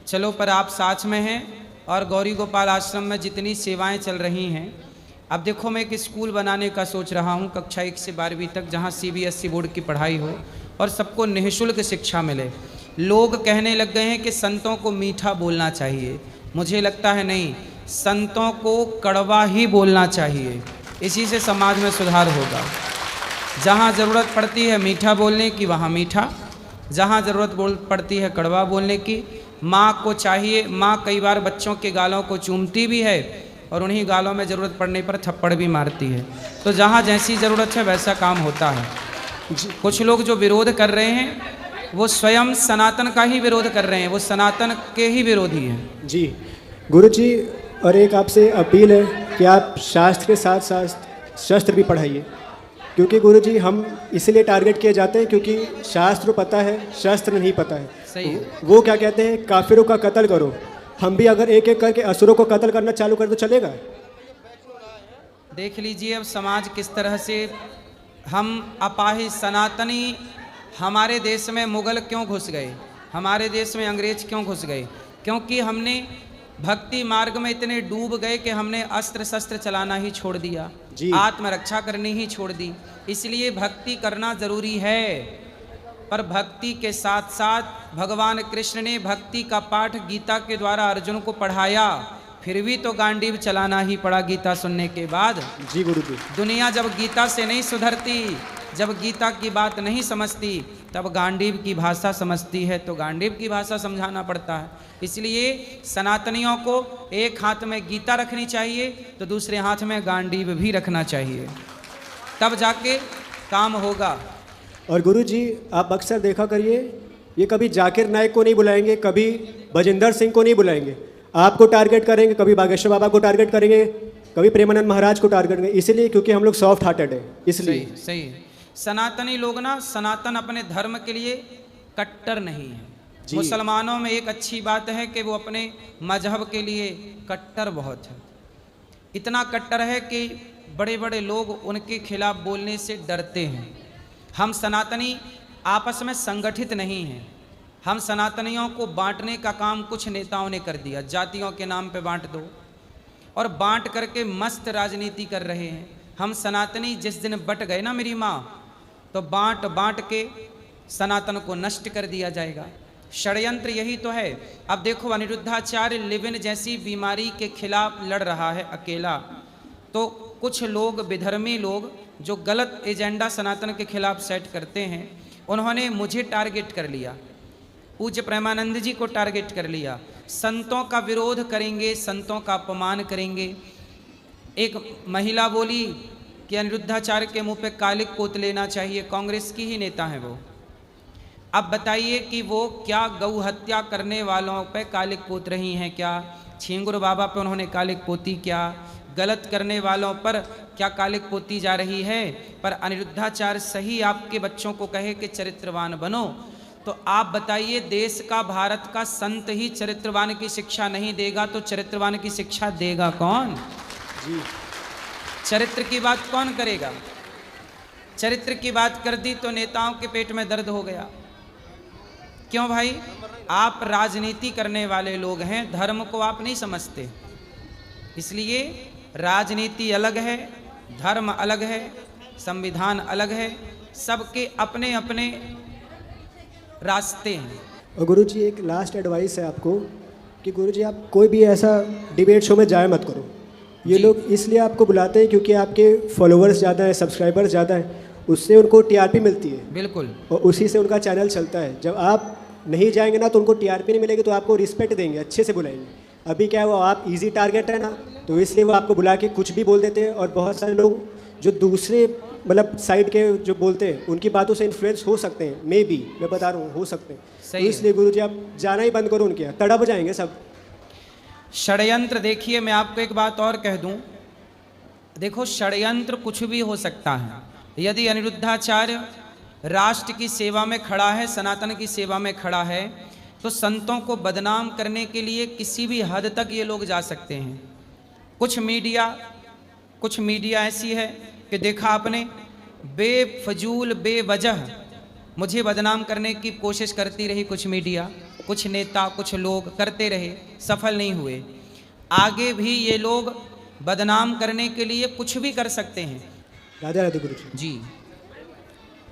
चलो पर आप साथ में हैं और गौरी गोपाल आश्रम में जितनी सेवाएं चल रही हैं, अब देखो मैं एक स्कूल बनाने का सोच रहा हूं कक्षा 1 से 12वीं तक, जहां CBSE बोर्ड की पढ़ाई हो और सबको निःशुल्क शिक्षा मिले। लोग कहने लग गए हैं कि संतों को मीठा बोलना चाहिए, मुझे लगता है नहीं, संतों को कड़वा ही बोलना चाहिए, इसी से समाज में सुधार होगा। जहाँ ज़रूरत पड़ती है मीठा बोलने की वहाँ मीठा, जहाँ ज़रूरत पड़ती है कड़वा बोलने की। माँ को चाहिए, माँ कई बार बच्चों के गालों को चूमती भी है और उन्हीं गालों में ज़रूरत पड़ने पर थप्पड़ भी मारती है। तो जहाँ जैसी ज़रूरत है वैसा काम होता है। कुछ लोग जो विरोध कर रहे हैं वो स्वयं सनातन का ही विरोध कर रहे हैं, वो सनातन के ही विरोधी हैं। जी गुरुजी, और एक आपसे अपील है कि आप शास्त्र के साथ साथ शस्त्र भी पढ़ाइए, क्योंकि गुरुजी हम इसलिए टारगेट किए जाते हैं क्योंकि शास्त्र पता है, शस्त्र नहीं पता है। सही है। वो क्या कहते हैं, काफिरों का कत्ल करो। हम भी अगर एक एक करके असुरों को कत्ल करना चालू कर तो चलेगा? देख लीजिए अब समाज किस तरह से, हम अपाहिज सनातनी, हमारे देश में मुगल क्यों घुस गए, हमारे देश में अंग्रेज क्यों घुस गए? क्योंकि हमने भक्ति मार्ग में इतने डूब गए कि हमने अस्त्र शस्त्र चलाना ही छोड़ दिया, आत्मरक्षा करनी ही छोड़ दी। इसलिए भक्ति करना जरूरी है, पर भक्ति के साथ साथ भगवान कृष्ण ने भक्ति का पाठ गीता के द्वारा अर्जुन को पढ़ाया, फिर भी तो गांडीव चलाना ही पड़ा गीता सुनने के बाद। जी गुरुजी। दुनिया जब गीता से नहीं सुधरती, जब गीता की बात नहीं समझती, तब गांडीव की भाषा समझती है, तो गांडीव की भाषा समझाना पड़ता है। इसलिए सनातनियों को एक हाथ में गीता रखनी चाहिए तो दूसरे हाथ में गांडीव भी रखना चाहिए, तब जाके काम होगा। और गुरुजी आप अक्सर देखा करिए, ये कभी जाकिर नाइक को नहीं बुलाएंगे, कभी बजिंदर सिंह को नहीं बुलाएंगे, आपको टारगेट करेंगे, कभी बागेश्वर बाबा को टारगेट करेंगे, कभी प्रेमानंद महाराज को टारगेट करेंगे, इसलिए क्योंकि हम लोग सॉफ्ट हार्टेड है। इसलिए सही सनातनी लोग ना, सनातन अपने धर्म के लिए कट्टर नहीं है। मुसलमानों में एक अच्छी बात है कि वो अपने मजहब के लिए कट्टर बहुत है, इतना कट्टर है कि बड़े बड़े लोग उनके खिलाफ बोलने से डरते हैं। हम सनातनी आपस में संगठित नहीं हैं। हम सनातनियों को बांटने का काम कुछ नेताओं ने कर दिया, जातियों के नाम पे बांट दो, और बांट करके मस्त राजनीति कर रहे हैं। हम सनातनी जिस दिन बट गए ना मेरी माँ, तो बांट बांट के सनातन को नष्ट कर दिया जाएगा। षड्यंत्र यही तो है। अब देखो अनिरुद्धाचार्य लिव इन जैसी बीमारी के खिलाफ लड़ रहा है अकेला, तो कुछ लोग विधर्मी लोग जो गलत एजेंडा सनातन के खिलाफ सेट करते हैं, उन्होंने मुझे टारगेट कर लिया, पूज्य प्रेमानंद जी को टारगेट कर लिया। संतों का विरोध करेंगे, संतों का अपमान करेंगे। एक महिला बोली कि अनिरुद्धाचार्य के मुंह पे कालिक पोत लेना चाहिए, कांग्रेस की ही नेता है वो। अब बताइए कि वो क्या गौ हत्या करने वालों पे कालिक पोत रही हैं क्या? छींगुर बाबा पे उन्होंने कालिक पोती क्या? गलत करने वालों पर क्या कालिक पोती जा रही है? पर अनिरुद्धाचार्य सही आपके बच्चों को कहे कि चरित्रवान बनो, तो आप बताइए, देश का, भारत का संत ही चरित्रवान की शिक्षा नहीं देगा तो चरित्रवान की शिक्षा देगा कौन? जी। चरित्र की बात कौन करेगा? चरित्र की बात कर दी तो नेताओं के पेट में दर्द हो गया। क्यों भाई? आप राजनीति करने वाले लोग हैं, धर्म को आप नहीं समझते। इसलिए राजनीति अलग है, धर्म अलग है, संविधान अलग है, सबके अपने अपने रास्ते हैं। और गुरुजी एक लास्ट एडवाइस है आपको कि गुरुजी आप कोई भी ऐसा डिबेट शो में जाए मत करो। ये लोग इसलिए आपको बुलाते हैं क्योंकि आपके फॉलोअर्स ज़्यादा हैं, सब्सक्राइबर्स ज़्यादा हैं, उससे उनको टीआरपी मिलती है। बिल्कुल। और उसी से उनका चैनल चलता है। जब आप नहीं जाएंगे ना तो उनको टीआरपी नहीं मिलेगी, तो आपको रिस्पेक्ट देंगे, अच्छे से बुलाएंगे। अभी क्या है, वो आप इजी टारगेट है ना, तो इसलिए वो आपको बुला के कुछ भी बोल देते हैं। और बहुत सारे लोग जो दूसरे मतलब साइड के जो बोलते हैं उनकी बातों से इन्फ्लुएंस हो सकते हैं, मे बी, मैं बता रहा हूँ, हो सकते हैं। तो इसलिए गुरुजी आप जाना ही बंद करो उनके यहाँ, तड़प जाएंगे सब। षड्यंत्र, देखिए मैं आपको एक बात और कह दूं, देखो षड्यंत्र कुछ भी हो सकता है। यदि अनिरुद्धाचार्य राष्ट्र की सेवा में खड़ा है, सनातन की सेवा में खड़ा है, तो संतों को बदनाम करने के लिए किसी भी हद तक ये लोग जा सकते हैं। कुछ मीडिया ऐसी है कि देखा आपने, बेफजूल बेवजह मुझे बदनाम करने की कोशिश करती रही कुछ मीडिया, कुछ नेता, कुछ लोग करते रहे, सफल नहीं हुए। आगे भी ये लोग बदनाम करने के लिए कुछ भी कर सकते हैं। राधे राधे गुरुजी। जी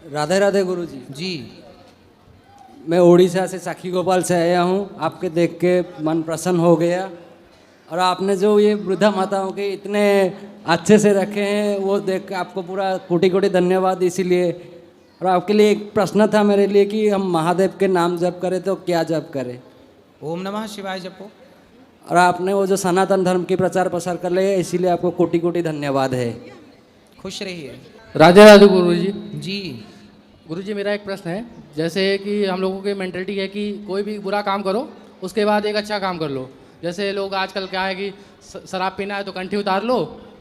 राधे राधे गुरुजी। जी, मैं उड़ीसा से साखी गोपाल से आया हूँ। आपके देख के मन प्रसन्न हो गया, और आपने जो ये वृद्धा माताओं के इतने अच्छे से रखे हैं वो देख के आपको पूरा कोटि कोटि धन्यवाद। इसीलिए, और आपके लिए एक प्रश्न था मेरे लिए कि हम महादेव के नाम जप करें तो क्या जप करें? ओम नमः शिवाय जपो। और आपने वो जो सनातन धर्म की प्रचार प्रसार कर लिया, इसीलिए आपको कोटि कोटि धन्यवाद है। खुश रहिए। राधे राधे गुरुजी। जी गुरुजी, मेरा एक प्रश्न है, जैसे कि हम लोगों की मेंटलिटी है कि कोई भी बुरा काम करो उसके बाद एक अच्छा काम कर लो। जैसे लोग आजकल क्या है कि शराब पीना है तो कंठी उतार लो,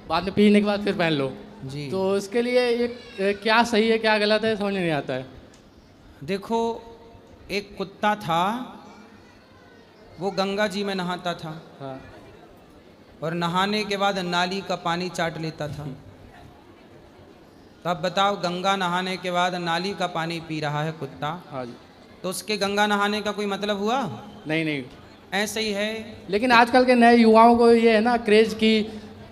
बाद में पीने के बाद फिर पहन लो। जी। तो इसके लिए ये क्या सही है क्या गलत है समझ नहीं आता है। देखो, एक कुत्ता था, वो गंगा जी में नहाता था। हाँ। और नहाने के बाद नाली का पानी चाट लेता था। तो अब बताओ, गंगा नहाने के बाद नाली का पानी पी रहा है कुत्ता। हाँ जी। तो उसके गंगा नहाने का कोई मतलब हुआ? नहीं। ऐसे ही है। लेकिन आजकल के नए युवाओं को ये है ना क्रेज की,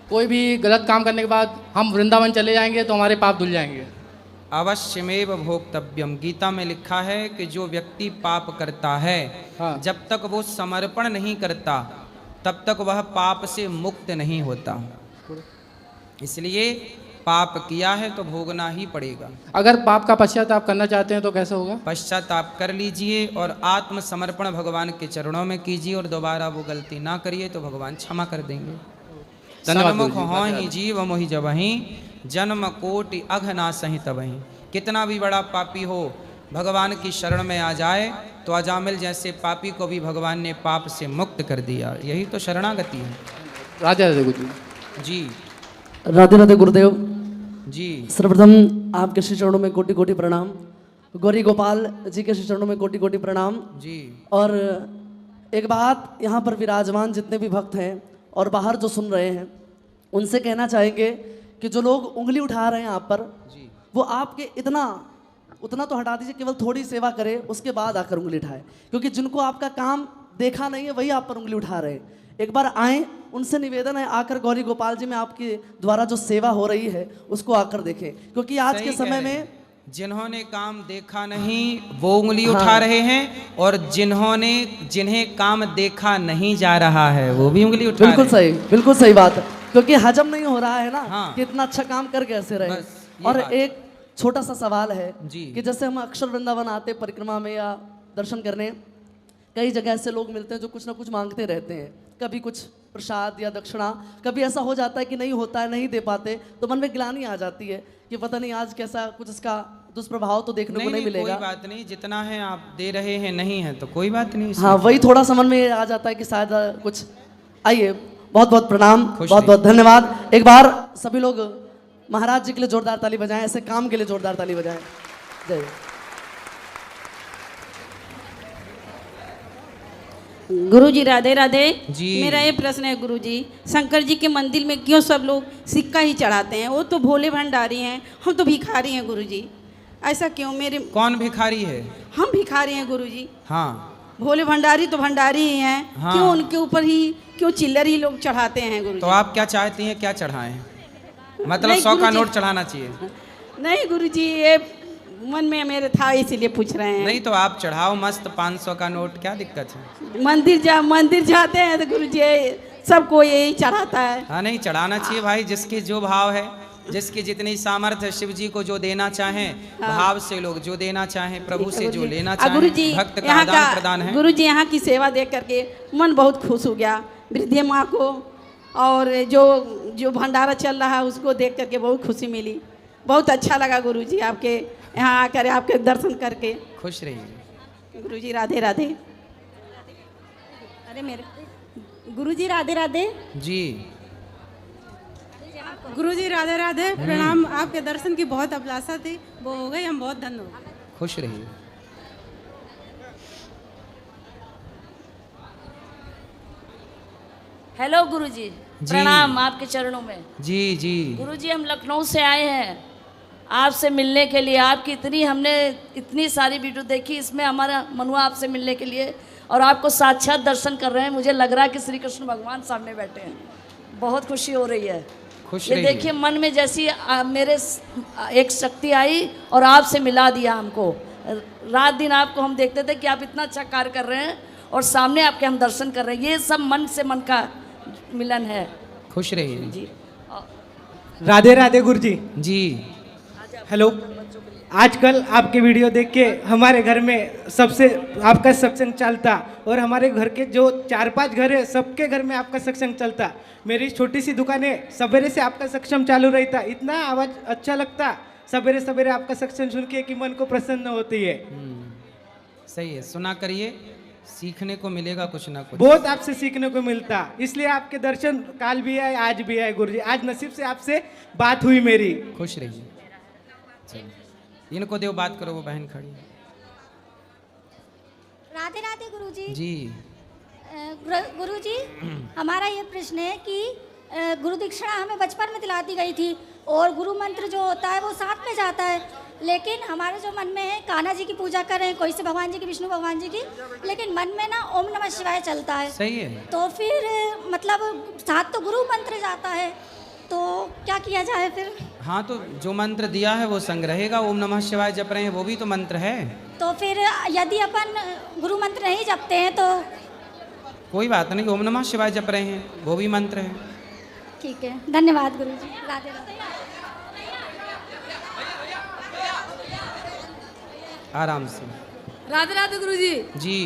कोई भी गलत काम करने के बाद हम वृंदावन चले जाएंगे तो हमारे पाप धुल जाएंगे। अवश्यमेव भोक्तव्यम, गीता में लिखा है कि जो व्यक्ति पाप करता है, हाँ। जब तक वो समर्पण नहीं करता तब तक वह पाप से मुक्त नहीं होता। इसलिए पाप किया है तो भोगना ही पड़ेगा। अगर पाप का पश्चाताप करना चाहते हैं तो कैसे होगा? पश्चाताप कर लीजिए और आत्मसमर्पण भगवान के चरणों में कीजिए, और दोबारा वो गलती ना करिए तो भगवान क्षमा कर देंगे। सन्मुख हों ही जीव मोहि जबहि, जन्म कोटि अघना सहित तबहि। कितना भी बड़ा पापी हो, भगवान की शरण में आ जाए तो अजामिल जैसे पापी को भी भगवान ने पाप से मुक्त कर दिया। यही तो शरणागति है। राधे राधे गुरुजी। जी राधे राधे गुरुदेव जी। सर्वप्रथम आपके श्री चरणों में कोटि कोटि प्रणाम। गौरी गोपाल जी के श्री चरणों में कोटि कोटि प्रणाम जी। और एक बात, यहाँ पर विराजमान जितने भी भक्त हैं और बाहर जो सुन रहे हैं, उनसे कहना चाहेंगे कि जो लोग उंगली उठा रहे हैं आप पर, वो आपके उतना तो हटा दीजिए, केवल थोड़ी सेवा करे उसके बाद आकर उंगली उठाए। क्योंकि जिनको आपका काम देखा नहीं है वही आप पर उंगली उठा रहे हैं। एक बार आए, उनसे निवेदन है आकर गौरी गोपाल जी में आपके द्वारा जो सेवा हो रही है उसको आकर देखें। क्योंकि आज के समय में जिन्होंने काम देखा नहीं वो उंगली उठा रहे हैं, और जिन्हें काम देखा नहीं जा रहा है वो भी उंगली उठा बिल्कुल रहे हैं। सही, बिल्कुल सही बात है। क्योंकि हजम नहीं हो रहा है ना हाँ। कि इतना अच्छा काम कर कैसे रहे। और एक छोटा सा सवाल है कि जैसे हम अक्षर वृंदावन आते परिक्रमा में या दर्शन करने, कई जगह ऐसे लोग मिलते हैं जो कुछ ना कुछ मांगते रहते हैं, कभी कुछ प्रसाद या दक्षिणा, कभी ऐसा हो जाता है कि नहीं होता है, नहीं दे पाते, तो मन में ग्लानि आ जाती है कि पता नहीं आज कैसा कुछ इसका दुष्प्रभाव तो देखने को नहीं मिलेगा। कोई बात नहीं, जितना है आप दे रहे हैं, नहीं है तो कोई बात नहीं। हाँ, वही थोड़ा सा मन में आ जाता है कि शायद कुछ। आइए, बहुत बहुत प्रणाम, बहुत बहुत धन्यवाद। एक बार सभी लोग महाराज जी के लिए जोरदार ताली बजाएं, ऐसे काम के लिए जोरदार ताली बजाएं। जय। गुरुजी राधे राधे जी। मेरा ये प्रश्न है गुरुजी, शंकर जी के मंदिर में क्यों सब लोग सिक्का ही चढ़ाते हैं? वो तो भोले भंडारी हैं, हम तो भिखारी हैं गुरुजी, ऐसा क्यों? मेरे कौन भिखारी है? हम भिखारी हैं गुरुजी। हाँ, भोले भंडारी तो भंडारी ही हैं। हाँ। क्यों उनके ऊपर ही क्यों चिल्लर ही लोग चढ़ाते हैं गुरुजी? तो आप क्या चाहती हैं, क्या चढ़ाएं? मतलब नहीं 100 का गुरुजी। नोट चढ़ाना चाहिए। नहीं गुरुजी, ये मन में मेरे था इसीलिए पूछ रहे हैं। नहीं तो आप चढ़ाओ मस्त 500 का नोट, क्या दिक्कत है? मंदिर जाते हैं तो गुरुजी सबको यही चढ़ाता है। हाँ, नहीं चढ़ाना चाहिए भाई, जिसके जो भाव है, जिसकी जितनी सामर्थ्य है, शिव जी को जो देना चाहें भाव से लोग जो देना चाहें, प्रभु से जो लेना चाहें, भक्त का आदान प्रदान है। गुरुजी यहाँ की सेवा देख करके मन बहुत खुश हो गया, वृद्धि माँ को और जो भंडारा चल रहा है उसको देख करके बहुत खुशी मिली, बहुत अच्छा लगा गुरुजी आपके यहाँ आकर, आपके दर्शन करके। खुश रहिए गुरुजी राधे राधे। अरे मेरे गुरुजी राधे राधे जी। गुरुजी राधे राधे, प्रणाम। आपके दर्शन की बहुत अभिलाषा थी, वो हो गई, हम बहुत धन्य हो गए। खुश रहिए। हेलो गुरुजी, प्रणाम आपके चरणों में। जी जी। गुरुजी हम लखनऊ से आए हैं आपसे मिलने के लिए। आपकी हमने इतनी सारी वीडियो देखी, इसमें हमारा मन हुआ आपसे मिलने के लिए और आपको साक्षात दर्शन कर रहे हैं। मुझे लग रहा है कि श्री कृष्ण भगवान सामने बैठे हैं, बहुत खुशी हो रही है। खुश ये देखिए मन में जैसी मेरे एक शक्ति आई और आपसे मिला दिया हमको। रात दिन आपको हम देखते थे कि आप इतना अच्छा कार्य कर रहे हैं और सामने आपके हम दर्शन कर रहे हैं। ये सब मन से मन का मिलन है। खुश रहिए जी। राधे राधे गुरुजी। जी। हेलो, आजकल आपके वीडियो देख के हमारे घर में सबसे आपका सत्संग चलता और हमारे घर के जो 4-5 घर है सबके घर में आपका सत्संग चलता। मेरी छोटी सी दुकान है, सवेरे से आपका सत्संग चालू रहता, इतना आवाज़ अच्छा लगता सवेरे सवेरे आपका सत्संग सुन के कि मन को प्रसन्न होती है। सही है, सुना करिए, सीखने को मिलेगा कुछ ना कुछ। बहुत आपसे सीखने को मिलता, इसलिए आपके दर्शन काल भी आए आज भी आए गुरुजी। आज नसीब से आपसे बात हुई मेरी। खुश रहिए। इनको देव बात करो, वो बहन खड़ी। राधे राधे गुरुजी। जी। गुरुजी हमारा ये प्रश्न है कि गुरु दीक्षिणा हमें बचपन में दिलाती गई थी और गुरु मंत्र जो होता है वो साथ में जाता है, लेकिन हमारे जो मन में है कान्हा जी की पूजा करें, कोई से भगवान जी की, विष्णु भगवान जी की, लेकिन मन में ना ओम नमः शिवाय चलता है। सही है। तो फिर मतलब साथ तो गुरु मंत्र जाता है, तो क्या किया जाए फिर? हाँ, तो जो मंत्र दिया है वो संग रहेगा। ओम नमः शिवाय जप रहे हैं, वो भी तो मंत्र है। तो फिर यदि अपन गुरु मंत्र नहीं जपते हैं तो? कोई बात नहीं, ओम नमः शिवाय जप रहे हैं, वो भी मंत्र है। ठीक है, धन्यवाद गुरुजी। राधे राधे। आराम से। राधे राधे गुरुजी। जी।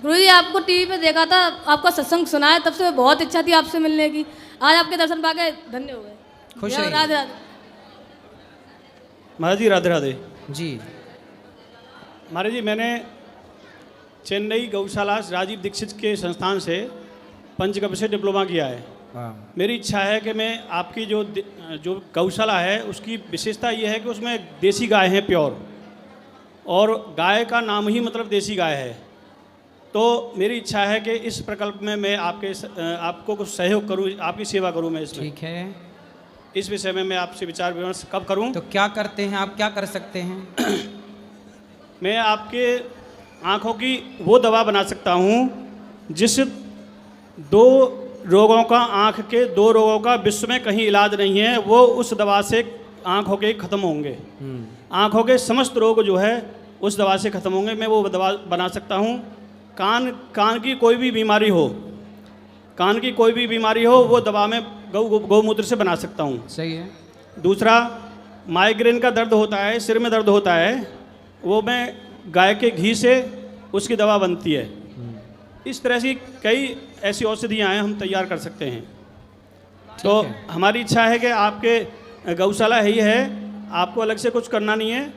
गुरुजी आपको टीवी पे देखा था, आपका सत्संग सुना है, तब से बहुत इच्छा थी आपसे मिलने की। आज आपके दर्शन पाके धन्य हो गए। खुश रहिए। राधे राधे। महाराज जी राधे राधे। जी। महाराज जी, मैंने चेन्नई गौशाला राजीव दीक्षित के संस्थान से पंचकवर्षीय डिप्लोमा किया है। मेरी इच्छा है कि मैं आपकी जो गौशाला है उसकी विशेषता ये है कि उसमें देसी गाय हैं प्योर, और गाय का नाम ही मतलब देसी गाय है। तो मेरी इच्छा है कि इस प्रकल्प में मैं आपको कुछ सहयोग करूं, आपकी सेवा करूं मैं इसमें। ठीक है। इस विषय में मैं आपसे विचार विमर्श कब करूं? तो क्या करते हैं आप, क्या कर सकते हैं? मैं आपके आँखों की वो दवा बना सकता हूँ जिस 2 रोगों का, आँख के 2 रोगों का विश्व में कहीं इलाज नहीं है, वो उस दवा से आँखों के ख़त्म होंगे। आँखों के समस्त रोग जो है उस दवा से ख़त्म होंगे। मैं वो दवा बना सकता हूँ। कान की कोई भी बीमारी हो, कान की कोई भी बीमारी हो, वो दवा में गौमूत्र से बना सकता हूँ। सही है। दूसरा, माइग्रेन का दर्द होता है, सिर में दर्द होता है, वो मैं गाय के घी से उसकी दवा बनती है। इस तरह से कई ऐसी औषधियाँ हैं हम तैयार कर सकते हैं। तो हमारी इच्छा है कि आपके गौशाला ही है, आपको अलग से कुछ करना नहीं है,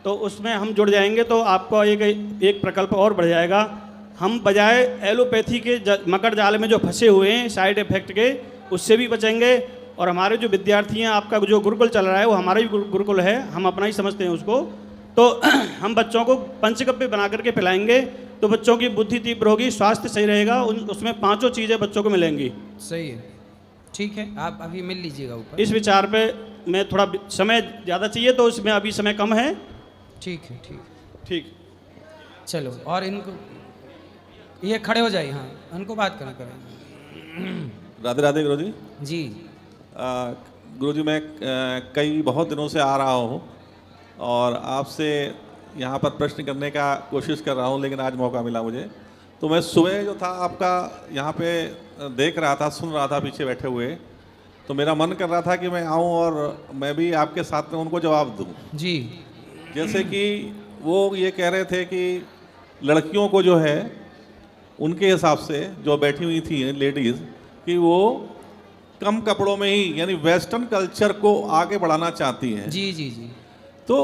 तो उसमें हम जुड़ जाएंगे तो आपको एक प्रकल्प और बढ़ जाएगा। हम बजाय एलोपैथी के मकर जाल में जो फंसे हुए हैं साइड इफेक्ट के, उससे भी बचेंगे। और हमारे जो विद्यार्थी हैं, आपका जो गुरुकुल चल रहा है वो हमारा भी गुरुकुल है, हम अपना ही समझते हैं उसको। तो हम बच्चों को पंचगव्य बना करके पिलाएंगे तो बच्चों की बुद्धि तीव्र होगी, स्वास्थ्य सही रहेगा, उसमें 5 चीज़ें बच्चों को मिलेंगी। सही है, ठीक है, आप अभी मिल लीजिएगा ऊपर। इस विचार पे मैं थोड़ा समय ज़्यादा चाहिए तो इसमें अभी समय कम है। ठीक है, ठीक ठीक, चलो। और इनको ये खड़े हो जाइए, हाँ, उनको बात करें। राधे राधे गुरु जी। जी गुरु जी, मैं कई बहुत दिनों से आ रहा हूँ और आपसे यहाँ पर प्रश्न करने का कोशिश कर रहा हूँ, लेकिन आज मौका मिला मुझे। तो मैं सुबह जो था आपका यहाँ पे देख रहा था, सुन रहा था पीछे बैठे हुए, तो मेरा मन कर रहा था कि मैं आऊँ और मैं भी आपके साथ में उनको जवाब दूँ। जी। जैसे कि वो ये कह रहे थे कि लड़कियों को जो है उनके हिसाब से जो बैठी हुई थी लेडीज़, कि वो कम कपड़ों में ही यानी वेस्टर्न कल्चर को आगे बढ़ाना चाहती हैं। जी जी जी। तो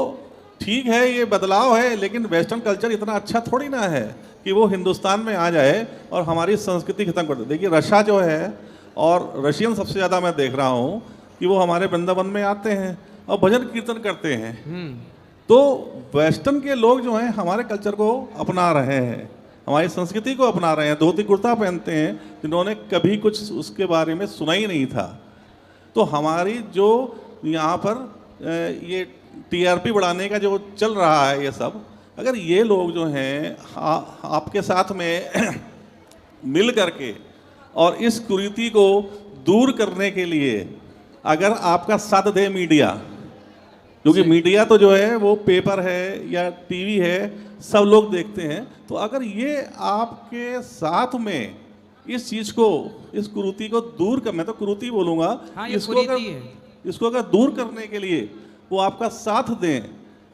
ठीक है, ये बदलाव है, लेकिन वेस्टर्न कल्चर इतना अच्छा थोड़ी ना है कि वो हिंदुस्तान में आ जाए और हमारी संस्कृति खत्म कर दे। देखिए रशिया जो है, और रशियन सबसे ज़्यादा मैं देख रहा हूँ कि वो हमारे वृंदावन में आते हैं और भजन कीर्तन करते हैं। तो वेस्टर्न के लोग जो हैं हमारे कल्चर को अपना रहे हैं, हमारी संस्कृति को अपना रहे हैं, धोती कुर्ता पहनते हैं, जिन्होंने कभी कुछ उसके बारे में सुना ही नहीं था। तो हमारी जो यहाँ पर ये टीआरपी बढ़ाने का जो चल रहा है ये सब, अगर ये लोग जो हैं आपके साथ में मिल करके और इस कुरीति को दूर करने के लिए अगर आपका साथ दे मीडिया, क्योंकि मीडिया तो जो है वो पेपर है या टीवी है, सब लोग देखते हैं, तो अगर ये आपके साथ में इस चीज़ को, इस कुरीति को दूर कर, मैं तो कुरीति बोलूँगा, हाँ, इसको अगर दूर करने के लिए वो आपका साथ दें,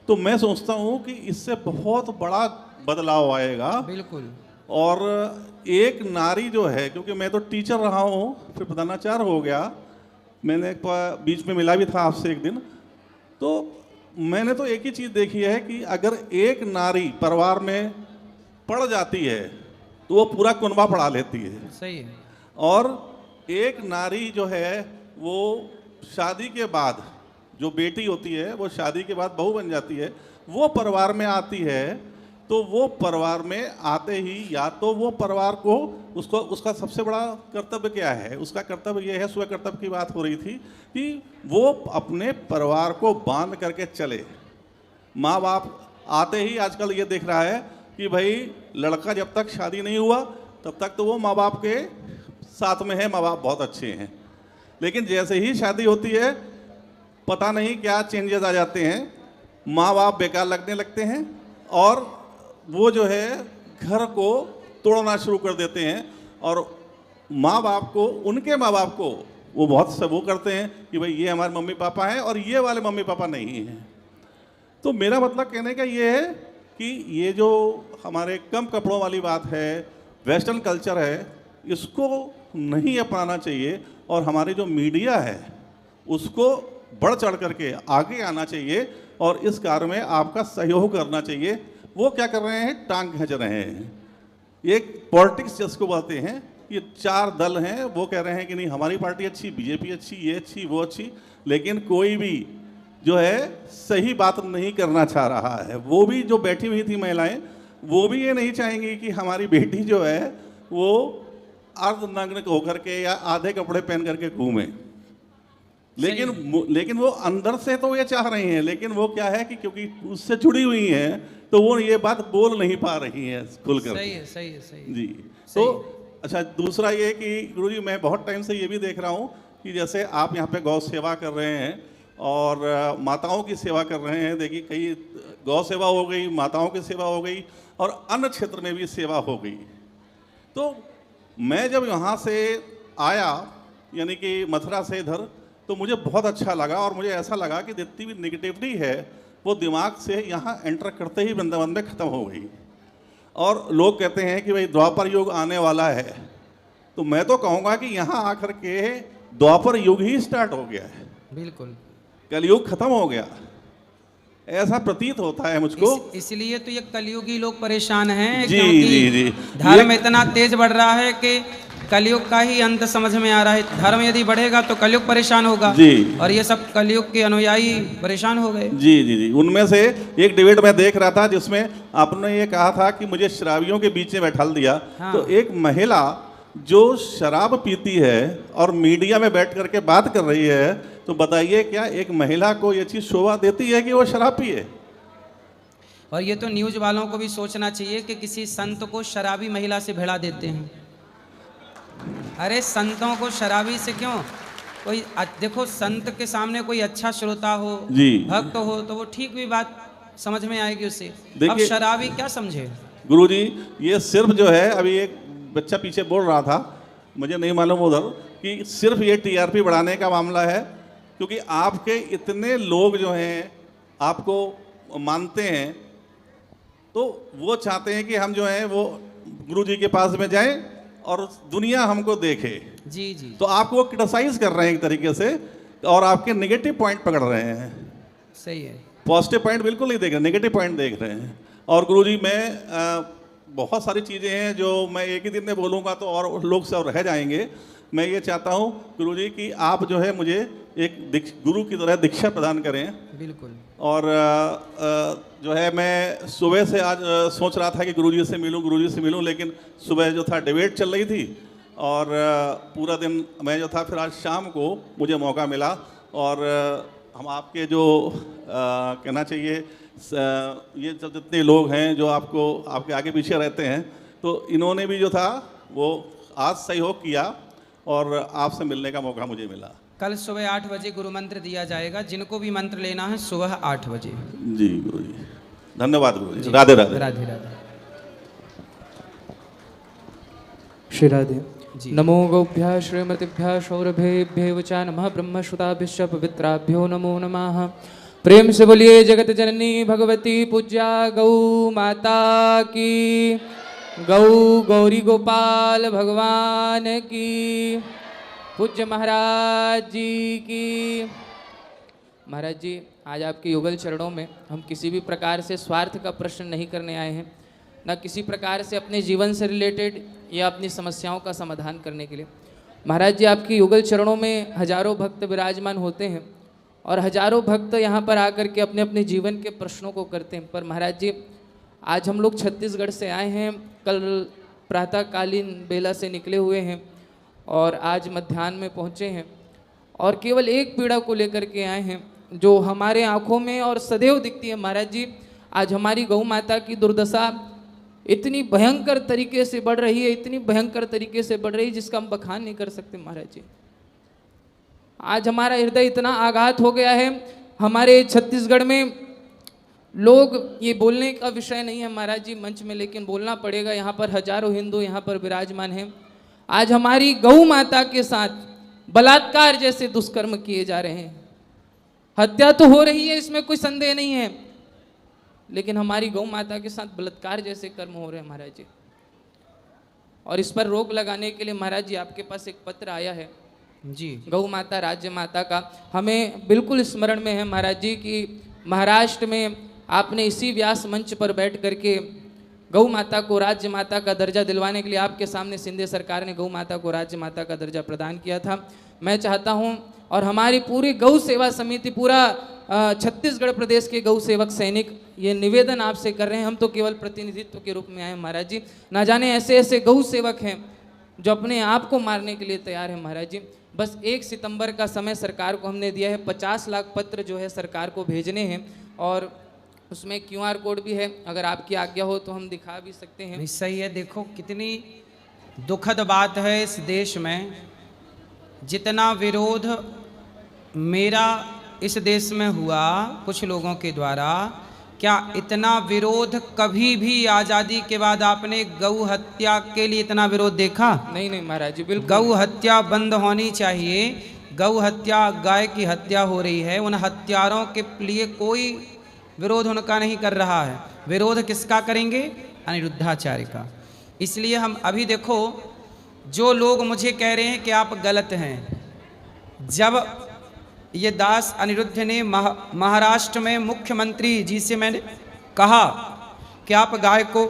तो मैं सोचता हूँ कि इससे बहुत बड़ा बदलाव आएगा। बिल्कुल। और एक नारी जो है, क्योंकि मैं तो टीचर रहा हूँ, फिर प्रधानाचार्य हो गया, मैंने बीच में मिला भी था आपसे एक दिन, तो मैंने तो एक ही चीज़ देखी है कि अगर एक नारी परिवार में पढ़ जाती है तो वो पूरा कुनबा पढ़ा लेती है। सही है। और एक नारी जो है वो शादी के बाद, जो बेटी होती है वो शादी के बाद बहू बन जाती है, वो परिवार में आती है, तो वो परिवार में आते ही या तो वो परिवार को उसका सबसे बड़ा कर्तव्य क्या है, उसका कर्तव्य ये है, स्व कर्तव्य की बात हो रही थी कि वो अपने परिवार को बांध करके चले। माँ बाप आते ही आजकल ये देख रहा है कि भाई लड़का जब तक शादी नहीं हुआ तब तक तो वो माँ बाप के साथ में है, माँ बाप बहुत अच्छे हैं, लेकिन जैसे ही शादी होती है पता नहीं क्या चेंजेस आ जाते हैं, माँ बाप बेकार लगने लगते हैं और वो जो है घर को तोड़ना शुरू कर देते हैं, और माँ बाप को, उनके माँ बाप को वो बहुत सब वो करते हैं कि भाई ये हमारे मम्मी पापा हैं और ये वाले मम्मी पापा नहीं हैं। तो मेरा मतलब कहने का ये है कि ये जो हमारे कम कपड़ों वाली बात है, वेस्टर्न कल्चर है, इसको नहीं अपनाना चाहिए और हमारी जो मीडिया है उसको बढ़ चढ़ करके आगे आना चाहिए और इस कार्य में आपका सहयोग करना चाहिए। वो क्या कर रहे हैं, टांग खींच रहे हैं। एक पॉलिटिक्स जिसको बोलते हैं, ये 4 दल हैं, वो कह रहे हैं कि नहीं हमारी पार्टी अच्छी, बीजेपी अच्छी, ये अच्छी, वो अच्छी, लेकिन कोई भी जो है सही बात नहीं करना चाह रहा है। वो भी जो बैठी हुई थी महिलाएं, वो भी ये नहीं चाहेंगी कि हमारी बेटी जो है वो अर्धनग्न होकर के या आधे कपड़े पहन करके घूमे, लेकिन वो अंदर से तो ये चाह रही हैं, लेकिन वो क्या है कि क्योंकि उससे जुड़ी हुई हैं तो वो ये बात बोल नहीं पा रही हैं खुलकर। सही है, सही है, सही है। जी। तो अच्छा, दूसरा ये कि गुरुजी मैं बहुत टाइम से ये भी देख रहा हूँ कि जैसे आप यहाँ पे गौ सेवा कर रहे हैं और माताओं की सेवा कर रहे हैं। देखिए कई गौ सेवा हो गई, माताओं की सेवा हो गई और अन्य क्षेत्र में भी सेवा हो गई। तो मैं जब यहाँ से आया, यानी कि मथुरा से इधर, तो मुझे बहुत अच्छा लगा और मुझे ऐसा लगा कि जितनी भी निगेटिविटी है वो दिमाग से यहाँ एंटर करते ही वृंदावन में ख़त्म हो गई। और लोग कहते हैं कि भाई द्वापर युग आने वाला है, तो मैं तो कहूँगा कि यहाँ आकर के द्वापर युग ही स्टार्ट हो गया है। बिल्कुल, कलयुग खत्म हो गया, ऐसा प्रतीत होता है मुझको। इसलिए तो ये कलयुगी लोग परेशान हैं, जी, क्योंकि जी, जी। धर्म इतना तेज बढ़ रहा है कि कलयुग का ही अंत समझ में आ रहा है। धर्म यदि बढ़ेगा तो कलयुग परेशान होगा जी। और ये सब कलयुग के अनुयायी परेशान हो गए। जी जी जी, उनमें से एक डिबेट मैं देख रहा था जिसमें आपने ये कहा था कि मुझे शराबियों के बीच में बैठा दिया। हाँ। तो एक महिला जो शराब पीती है और मीडिया में बैठ करके बात कर रही है, तो बताइए क्या एक महिला को ये चीज़ शोभा देती है कि वो शराब पिए? और ये तो न्यूज वालों को भी सोचना चाहिए कि किसी संत को शराबी महिला से भिड़ा देते हैं। अरे संतों को शराबी से क्यों? कोई देखो, संत के सामने कोई अच्छा श्रोता हो, भक्त हो, तो वो ठीक भी बात समझ में आएगी उसे। अब शराबी क्या समझे? गुरुजी, ये सिर्फ जो है, अभी एक बच्चा पीछे बोल रहा था, मुझे नहीं मालूम उधर, कि सिर्फ ये टीआरपी बढ़ाने का मामला है, क्योंकि आपके इतने लोग जो हैं आपको मानते हैं, तो वो चाहते हैं कि हम जो हैं वो गुरुजी के पास में जाएं और दुनिया हमको देखे। जी जी। तो आपको वो क्रिटिसाइज कर रहे हैं एक तरीके से, और आपके नेगेटिव पॉइंट पकड़ रहे हैं। सही है। पॉजिटिव पॉइंट बिल्कुल नहीं देख रहे, नेगेटिव पॉइंट देख रहे हैं। और गुरुजी, मैं बहुत सारी चीज़ें हैं जो मैं एक ही दिन में बोलूँगा तो और लोग से और रह जाएंगे। मैं ये चाहता हूँ गुरुजी कि आप जो है मुझे एक गुरु की तरह दीक्षा प्रदान करें। बिल्कुल। और जो है मैं सुबह से आज सोच रहा था कि गुरुजी से मिलूं, लेकिन सुबह जो था डिबेट चल रही थी और पूरा दिन मैं जो था, फिर आज शाम को मुझे मौका मिला। और हम आपके जो कहना चाहिए, ये जो जितने लोग हैं जो आपको आपके आगे पीछे रहते हैं, तो इन्होंने भी जो था वो आज सहयोग किया और आपसे मिलने का मौका मुझे मिला। कल सुबह 8 बजे गुरु मंत्र दिया जाएगा, जिनको भी मंत्र लेना है सुबह 8 बजे। जी गुरुजी, धन्यवाद गुरुजी। राधे राधे। राधे राधे। श्री राधे। नमो गौभ्यः श्रीमतीभ्यः सौरभेभ्यः च नमः, ब्रह्मश्रुताभ्यश्च पवित्राभ्यो नमो नमः। प्रेम से बोलिए जगत जननी भगवती पूज्या गौ माता की, गौ गौरी गोपाल भगवान की, पूज्य महाराज जी की। महाराज जी, आज आपके युगल चरणों में हम किसी भी प्रकार से स्वार्थ का प्रश्न नहीं करने आए हैं, न किसी प्रकार से अपने जीवन से रिलेटेड या अपनी समस्याओं का समाधान करने के लिए। महाराज जी, आपके युगल चरणों में हजारों भक्त विराजमान होते हैं और हजारों भक्त यहाँ पर आकर के अपने अपने जीवन के प्रश्नों को करते हैं। पर महाराज जी, आज हम लोग छत्तीसगढ़ से आए हैं, कल प्रातःकालीन बेला से निकले हुए हैं और आज मध्याह्न में पहुँचे हैं, और केवल एक पीड़ा को लेकर के आए हैं जो हमारे आँखों में और सदैव दिखती है। महाराज जी, आज हमारी गौ माता की दुर्दशा इतनी भयंकर तरीके से बढ़ रही है, इतनी भयंकर तरीके से बढ़ रही है जिसका हम बखान नहीं कर सकते। महाराज जी, आज हमारा हृदय इतना आघात हो गया है। हमारे छत्तीसगढ़ में लोग, ये बोलने का विषय नहीं है महाराज जी मंच में, लेकिन बोलना पड़ेगा, यहाँ पर हजारों हिंदू यहाँ पर विराजमान हैं। आज हमारी गौ माता के साथ बलात्कार जैसे दुष्कर्म किए जा रहे हैं। हत्या तो हो रही है, इसमें कोई संदेह नहीं है, लेकिन हमारी गौ माता के साथ बलात्कार जैसे कर्म हो रहे हैं महाराज जी। और इस पर रोक लगाने के लिए महाराज जी आपके पास एक पत्र आया है जी, गौ माता राज्य माता का। हमें बिल्कुल स्मरण में है महाराज जी कि महाराष्ट्र में आपने इसी व्यास मंच पर बैठ करके गौ माता को राज्य माता का दर्जा दिलवाने के लिए आपके सामने सिंधे सरकार ने गौ माता को राज्य माता का दर्जा प्रदान किया था। मैं चाहता हूं, और हमारी पूरी गौ सेवा समिति, पूरा छत्तीसगढ़ प्रदेश के गौ सेवक सैनिक ये निवेदन आपसे कर रहे हैं। हम तो केवल प्रतिनिधित्व के रूप में आए महाराज जी, ना जाने ऐसे ऐसे गौ सेवक हैं जो अपने आप को मारने के लिए तैयार है महाराज जी। बस 1 सितंबर का समय सरकार को हमने दिया है, 50 लाख पत्र जो है सरकार को भेजने हैं, और उसमें QR कोड भी है, अगर आपकी आज्ञा हो तो हम दिखा भी सकते हैं। सही है। देखो कितनी दुखद बात है इस देश में, जितना विरोध मेरा इस देश में हुआ कुछ लोगों के द्वारा, क्या इतना विरोध कभी भी आज़ादी के बाद आपने गौ हत्या के लिए इतना विरोध देखा? नहीं नहीं महाराज जी, बिल्कुल। गौ हत्या बंद होनी चाहिए। गौ हत्या, गाय की हत्या हो रही है, उन हत्यारों के लिए कोई विरोध उनका नहीं कर रहा है। विरोध किसका करेंगे? अनिरुद्धाचार्य का। इसलिए हम अभी देखो, जो लोग मुझे कह रहे हैं कि आप गलत हैं, जब ये दास अनिरुद्ध ने महाराष्ट्र में मुख्यमंत्री जी से मैंने कहा कि आप गाय को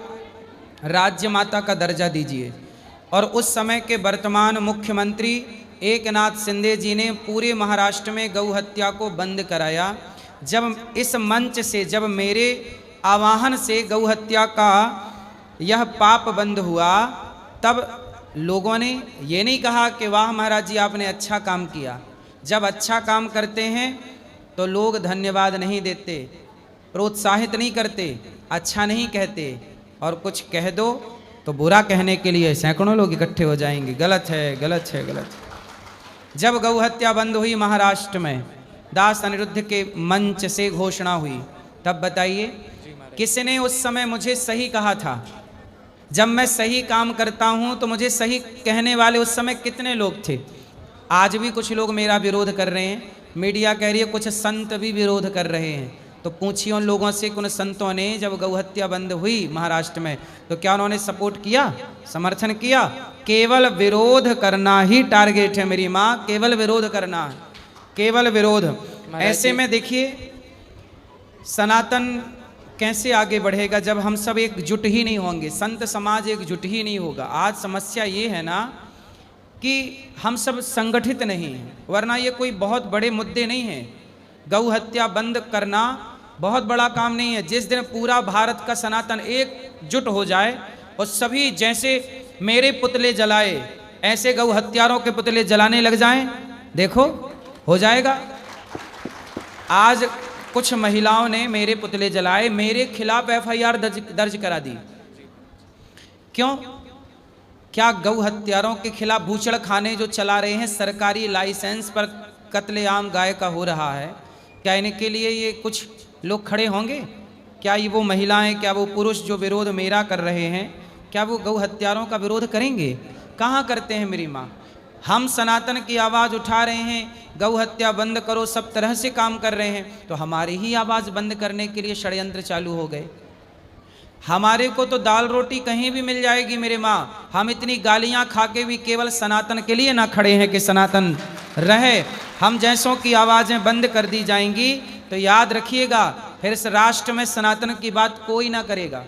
राज्य माता का दर्जा दीजिए, और उस समय के वर्तमान मुख्यमंत्री एकनाथ शिंदे जी ने पूरे महाराष्ट्र में गौ हत्या को बंद कराया। जब इस मंच से, जब मेरे आह्वान से गौ हत्या का यह पाप बंद हुआ, तब लोगों ने ये नहीं कहा कि वाह महाराज जी आपने अच्छा काम किया। जब अच्छा काम करते हैं तो लोग धन्यवाद नहीं देते, प्रोत्साहित नहीं करते, अच्छा नहीं कहते, और कुछ कह दो तो बुरा कहने के लिए सैकड़ों लोग इकट्ठे हो जाएंगे, गलत है, गलत है, गलत है। जब गौ हत्या बंद हुई महाराष्ट्र में, दास अनिरुद्ध के मंच से घोषणा हुई, तब बताइए किसने उस समय मुझे सही कहा था? जब मैं सही काम करता हूं तो मुझे सही कहने वाले उस समय कितने लोग थे? आज भी कुछ लोग मेरा विरोध कर रहे हैं, मीडिया कह रही है कुछ संत भी विरोध कर रहे हैं। तो पूछिए उन लोगों से कि उन संतों ने जब गौ हत्या बंद हुई महाराष्ट्र में तो क्या उन्होंने सपोर्ट किया, समर्थन किया? केवल विरोध करना ही टारगेट है मेरी माँ, केवल विरोध करना है, केवल विरोध। ऐसे में देखिए सनातन कैसे आगे बढ़ेगा जब हम सब एकजुट ही नहीं होंगे, संत समाज एकजुट ही नहीं होगा। आज समस्या ये है ना कि हम सब संगठित नहीं हैं, वरना ये कोई बहुत बड़े मुद्दे नहीं हैं। गौ हत्या बंद करना बहुत बड़ा काम नहीं है। जिस दिन पूरा भारत का सनातन एकजुट हो जाए और सभी जैसे मेरे पुतले जलाए ऐसे गौ हत्यारों के पुतले जलाने लग जाएं, देखो हो जाएगा। आज कुछ महिलाओं ने मेरे पुतले जलाए, मेरे खिलाफ FIR दर्ज करा दी। क्यों? क्या गौ हत्यारों के खिलाफ बूचड़ खाने जो चला रहे हैं, सरकारी लाइसेंस पर कत्लेआम गाय का हो रहा है, क्या इनके लिए ये कुछ लोग खड़े होंगे? क्या ये वो महिलाएं, क्या वो पुरुष जो विरोध मेरा कर रहे हैं, क्या वो गौ हत्यारों का विरोध करेंगे? कहाँ करते हैं मेरी माँ? हम सनातन की आवाज़ उठा रहे हैं, गौ हत्या बंद करो, सब तरह से काम कर रहे हैं, तो हमारी ही आवाज़ बंद करने के लिए षड्यंत्र चालू हो गए। हमारे को तो दाल रोटी कहीं भी मिल जाएगी मेरे माँ, हम इतनी गालियाँ खा के भी केवल सनातन के लिए ना खड़े हैं कि सनातन रहे। हम जैसों की आवाज़ें बंद कर दी जाएंगी तो याद रखिएगा फिर इस राष्ट्र में सनातन की बात कोई ना करेगा।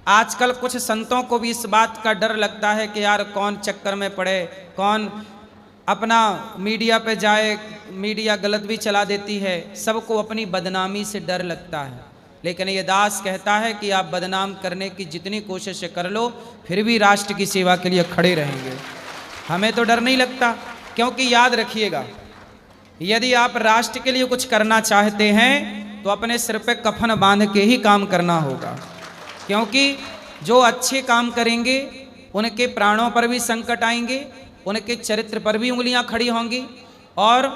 आजकल कुछ संतों को भी इस बात का डर लगता है कि यार कौन चक्कर में पड़े, कौन अपना मीडिया पे जाए, मीडिया गलत भी चला देती है, सबको अपनी बदनामी से डर लगता है। लेकिन ये दास कहता है कि आप बदनाम करने की जितनी कोशिश कर लो फिर भी राष्ट्र की सेवा के लिए खड़े रहेंगे, हमें तो डर नहीं लगता। क्योंकि याद रखिएगा यदि आप राष्ट्र के लिए कुछ करना चाहते हैं तो अपने सिर पे कफन बांध के ही काम करना होगा, क्योंकि जो अच्छे काम करेंगे उनके प्राणों पर भी संकट आएंगे, उनके चरित्र पर भी उंगलियां खड़ी होंगी और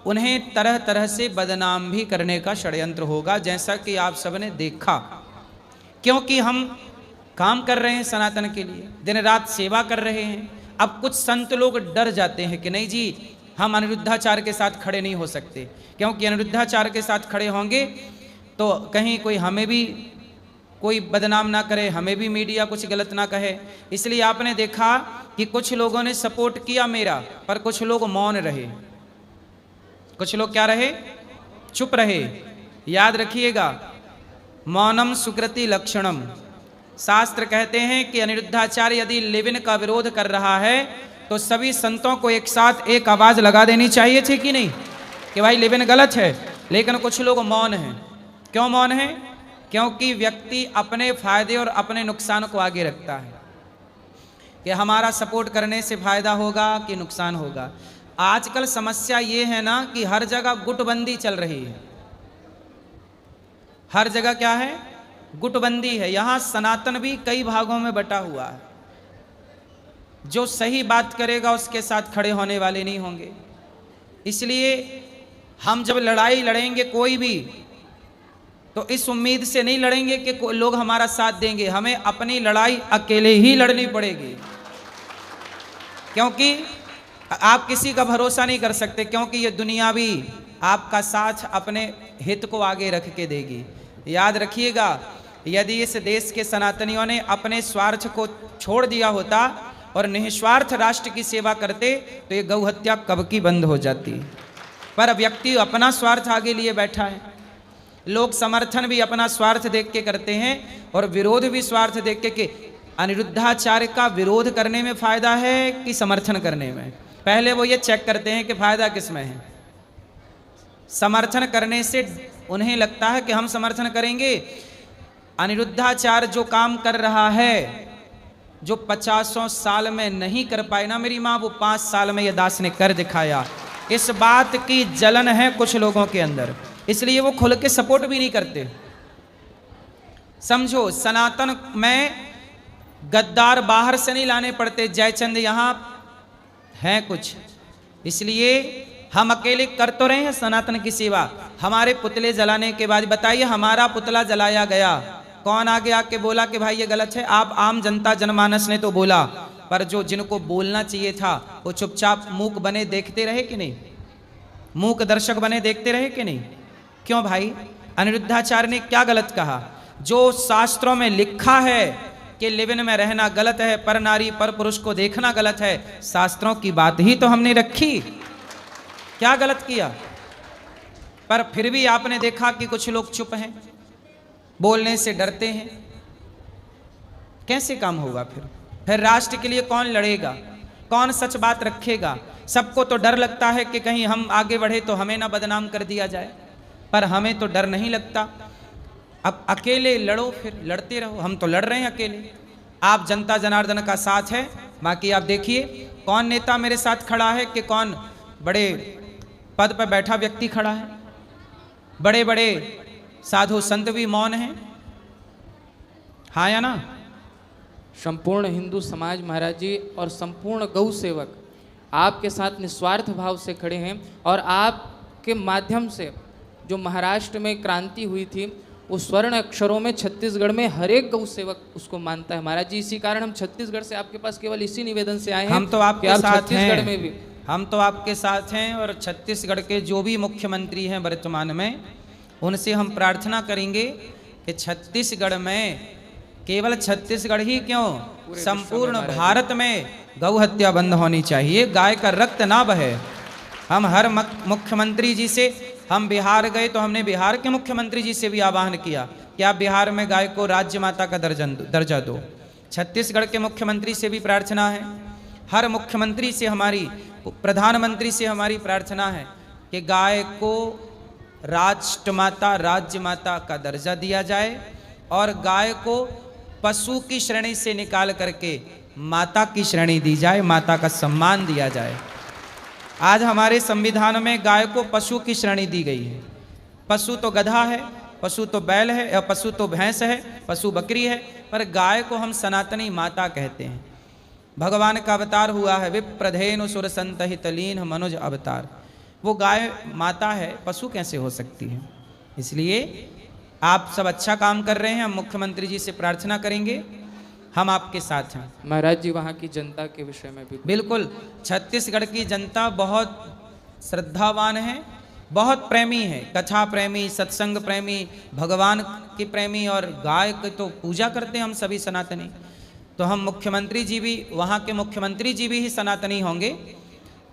उन्हें तरह तरह से बदनाम भी करने का षड्यंत्र होगा, जैसा कि आप सबने देखा। क्योंकि हम काम कर रहे हैं सनातन के लिए, दिन रात सेवा कर रहे हैं। अब कुछ संत लोग डर जाते हैं कि नहीं जी हम अनिरुद्धाचार्य के साथ खड़े नहीं हो सकते, क्योंकि अनिरुद्धाचार्य के साथ खड़े होंगे तो कहीं कोई हमें भी कोई बदनाम ना करे, हमें भी मीडिया कुछ गलत ना कहे। इसलिए आपने देखा कि कुछ लोगों ने सपोर्ट किया मेरा, पर कुछ लोग मौन रहे, कुछ लोग क्या रहे? चुप रहे। याद रखिएगा मौनम सुकृति लक्षणम। शास्त्र कहते हैं कि अनिरुद्धाचार्य यदि लेविन का विरोध कर रहा है तो सभी संतों को एक साथ एक आवाज़ लगा देनी चाहिए थी कि नहीं, कि भाई लेविन गलत है। लेकिन कुछ लोग मौन हैं। क्यों मौन हैं? क्योंकि व्यक्ति अपने फायदे और अपने नुकसान को आगे रखता है कि हमारा सपोर्ट करने से फायदा होगा कि नुकसान होगा। आजकल समस्या ये है ना कि हर जगह गुटबंदी चल रही है, हर जगह क्या है? गुटबंदी है। यहाँ सनातन भी कई भागों में बटा हुआ है। जो सही बात करेगा उसके साथ खड़े होने वाले नहीं होंगे। इसलिए हम जब लड़ाई लड़ेंगे कोई भी, तो इस उम्मीद से नहीं लड़ेंगे कि लोग हमारा साथ देंगे, हमें अपनी लड़ाई अकेले ही लड़नी पड़ेगी। क्योंकि आप किसी का भरोसा नहीं कर सकते, क्योंकि ये दुनिया भी आपका साथ अपने हित को आगे रख के देगी। याद रखिएगा यदि इस देश के सनातनियों ने अपने स्वार्थ को छोड़ दिया होता और निस्वार्थ राष्ट्र की सेवा करते तो ये गौ हत्या कब की बंद हो जाती। पर व्यक्ति अपना स्वार्थ आगे लिए बैठा है। लोग समर्थन भी अपना स्वार्थ देख के करते हैं और विरोध भी स्वार्थ देख के कि अनिरुद्धाचार्य का विरोध करने में फायदा है कि समर्थन करने में? पहले वो ये चेक करते हैं कि फायदा किस में है। समर्थन करने से उन्हें लगता है कि हम समर्थन करेंगे। अनिरुद्धाचार्य जो काम कर रहा है, जो 50 साल में नहीं कर पाए ना मेरी माँ, वो 5 साल में ये दास ने कर दिखाया। इस बात की जलन है कुछ लोगों के अंदर, इसलिए वो खुल के सपोर्ट भी नहीं करते। समझो, सनातन में गद्दार बाहर से नहीं लाने पड़ते, जयचंद यहाँ हैं कुछ, इसलिए हम अकेले कर तो रहे हैं सनातन की सेवा। हमारे पुतले जलाने के बाद बताइए, हमारा पुतला जलाया गया, कौन आगे आके बोला कि भाई ये गलत है? आप आम जनता जनमानस ने तो बोला, पर जो जिनको बोलना चाहिए था वो चुपचाप मूक बने देखते रहे कि नहीं? मूक दर्शक बने देखते रहे कि नहीं? क्यों भाई? अनिरुद्धाचार्य ने क्या गलत कहा? जो शास्त्रों में लिखा है कि लिविन में रहना गलत है, पर नारी पर पुरुष को देखना गलत है, शास्त्रों की बात ही तो हमने रखी। क्या गलत किया? पर फिर भी आपने देखा कि कुछ लोग चुप हैं, बोलने से डरते हैं। कैसे काम होगा फिर राष्ट्र के लिए कौन लड़ेगा? कौन सच बात रखेगा? सबको तो डर लगता है कि कहीं हम आगे बढ़े तो हमें ना बदनाम कर दिया जाए, पर हमें तो डर नहीं लगता। अब अकेले लड़ो, फिर लड़ते रहो। हम तो लड़ रहे हैं अकेले, आप जनता जनार्दन का साथ है। बाकी आप देखिए कौन नेता मेरे साथ खड़ा है कि कौन बड़े पद पर बैठा व्यक्ति खड़ा है। बड़े बड़े साधु संत भी मौन हैं, हाँ या ना? संपूर्ण हिंदू समाज महाराज जी और संपूर्ण गौ सेवक आपके साथ निस्वार्थ भाव से खड़े हैं, और आपके माध्यम से जो महाराष्ट्र में क्रांति हुई थी उस स्वर्ण अक्षरों में छत्तीसगढ़ में हर एक गौ सेवक उसको मानता है महाराज जी। इसी कारण हम छत्तीसगढ़ से आपके पास केवल इसी निवेदन से आए हैं। हम तो आपके साथ छत्तीसगढ़ में भी हम तो आपके साथ हैं, और छत्तीसगढ़ के जो भी मुख्यमंत्री हैं वर्तमान में, उनसे हम प्रार्थना करेंगे कि छत्तीसगढ़ में, केवल छत्तीसगढ़ ही क्यों, संपूर्ण भारत में गौ हत्या बंद होनी चाहिए, गाय का रक्त ना बहे। हम हर मुख्यमंत्री जी से, हम बिहार गए तो हमने बिहार के मुख्यमंत्री जी से भी आह्वान किया कि आप बिहार में गाय को राज्य माता का दर्जा दो। छत्तीसगढ़ के मुख्यमंत्री से भी प्रार्थना है, हर मुख्यमंत्री से, हमारी प्रधानमंत्री से हमारी प्रार्थना है कि गाय को राष्ट्रमाता, राज्य माता का दर्जा दिया जाए, और गाय को पशु की श्रेणी से निकाल करके माता की श्रेणी दी जाए, माता का सम्मान दिया जाए। आज हमारे संविधान में गाय को पशु की श्रेणी दी गई है। पशु तो गधा है, पशु तो बैल है, या पशु तो भैंस है, पशु बकरी है, पर गाय को हम सनातनी माता कहते हैं। भगवान का अवतार हुआ है, विप्रधेनु सुर संत हित लीन मनुज अवतार। वो गाय माता है, पशु कैसे हो सकती है? इसलिए आप सब अच्छा काम कर रहे हैं, हम मुख्यमंत्री जी से प्रार्थना करेंगे, हम आपके साथ हैं। महाराज जी वहाँ की जनता के विषय में भी बिल्कुल, छत्तीसगढ़ की जनता बहुत श्रद्धावान है, बहुत प्रेमी है, कथा प्रेमी, सत्संग प्रेमी, भगवान की प्रेमी, और गाय की तो पूजा करते हैं हम सभी सनातनी। तो हम मुख्यमंत्री जी भी, वहाँ के मुख्यमंत्री जी भी ही सनातनी होंगे,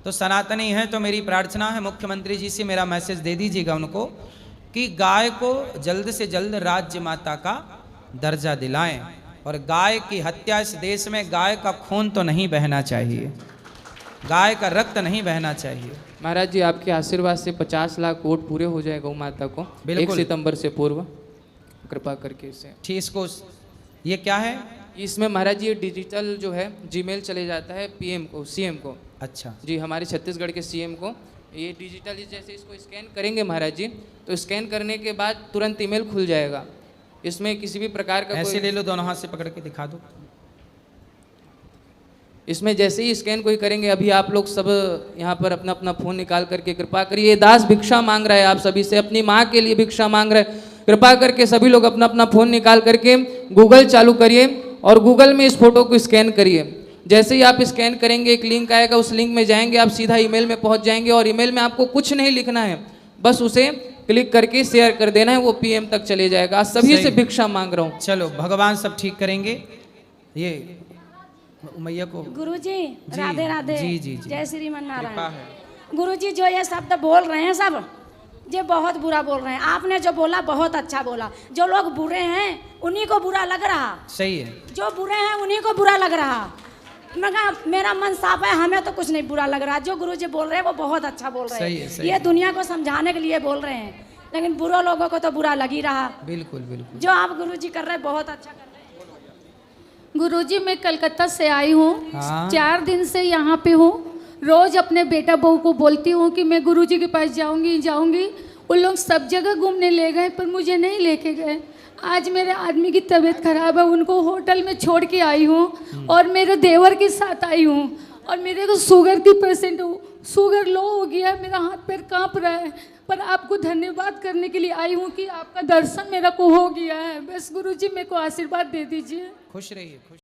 तो सनातनी हैं तो मेरी प्रार्थना है मुख्यमंत्री जी से, मेरा मैसेज दे दीजिएगा उनको कि गाय को जल्द से जल्द राज्य माता का दर्जा दिलाएं, और गाय की हत्या, इस देश में गाय का खून तो नहीं बहना चाहिए, गाय का रक्त नहीं बहना चाहिए। महाराज जी आपके आशीर्वाद से 50 लाख वोट पूरे हो जाए गौ माता को 1 सितंबर से पूर्व, कृपा करके इसे ठीक। इसको ये क्या है? इसमें महाराज जी ये डिजिटल जो है जीमेल चले जाता है पीएम को, सीएम को। अच्छा जी, हमारे छत्तीसगढ़ के सीएम को ये डिजिटल, जैसे इसको स्कैन करेंगे महाराज जी, तो स्कैन करने के बाद तुरंत ईमेल खुल जाएगा। इसमें किसी भी प्रकार का ऐसे ले लो, दोनों हाथ से पकड़ के दिखा दो। इसमें जैसे ही स्कैन कोई करेंगे, अभी आप लोग सब यहाँ पर अपना अपना फ़ोन निकाल करके कृपा करिए, दास भिक्षा मांग रहा है आप सभी से, अपनी माँ के लिए भिक्षा मांग रहा है, कृपा करके सभी लोग अपना अपना फ़ोन निकाल करके गूगल चालू करिए और गूगल में इस फोटो को स्कैन करिए। जैसे ही आप स्कैन करेंगे एक लिंक आएगा, उस लिंक में जाएंगे, आप सीधा ईमेल में पहुँच जाएंगे, और ईमेल में आपको कुछ नहीं लिखना है, बस उसे क्लिक करके शेयर कर देना है, वो पीएम तक चले जाएगा। सभी से भिक्षा मांग रहा हूँ। चलो, भगवान सब ठीक करेंगे। ये मैया को गुरुजी राधे राधे, जी जी जी, जय श्रीमन नारायण। गुरुजी जो ये शब्द बोल रहे हैं सब, ये बहुत बुरा बोल रहे हैं। आपने जो बोला बहुत अच्छा बोला। जो लोग बुरे हैं उन्हीं को बुरा लग रहा। सही है। जो बुरे हैं उन्हीं को बुरा लग रहा। मैं कहा मेरा मन साफ है, हमें तो कुछ नहीं बुरा लग रहा। जो गुरुजी बोल रहे हैं वो बहुत अच्छा बोल रहे हैं। सही ये है। दुनिया को समझाने के लिए बोल रहे हैं, लेकिन बुरे लोगों को तो बुरा लग ही रहा। बिल्कुल बिल्कुल। जो आप गुरुजी कर रहे हैं बहुत अच्छा कर रहे हैं। गुरुजी मैं कलकत्ता से आई हूँ। हाँ। 4 दिन से यहाँ पे हूँ। रोज अपने बेटा बहू को बोलती हूँ कि मैं गुरुजी के पास जाऊँगी। उन लोग सब जगह घूमने ले गए पर मुझे नहीं लेके गए। आज मेरे आदमी की तबीयत खराब है, उनको होटल में छोड़ के आई हूँ और मेरे देवर के साथ आई हूँ। और मेरे को शुगर की पेशेंट हूँ, शुगर लो हो गया, मेरा हाथ पैर कांप रहा है। पर आपको धन्यवाद करने के लिए आई हूँ कि आपका दर्शन मेरा को हो गया है। बस गुरुजी मेरे को आशीर्वाद दे दीजिए। खुश रहिए।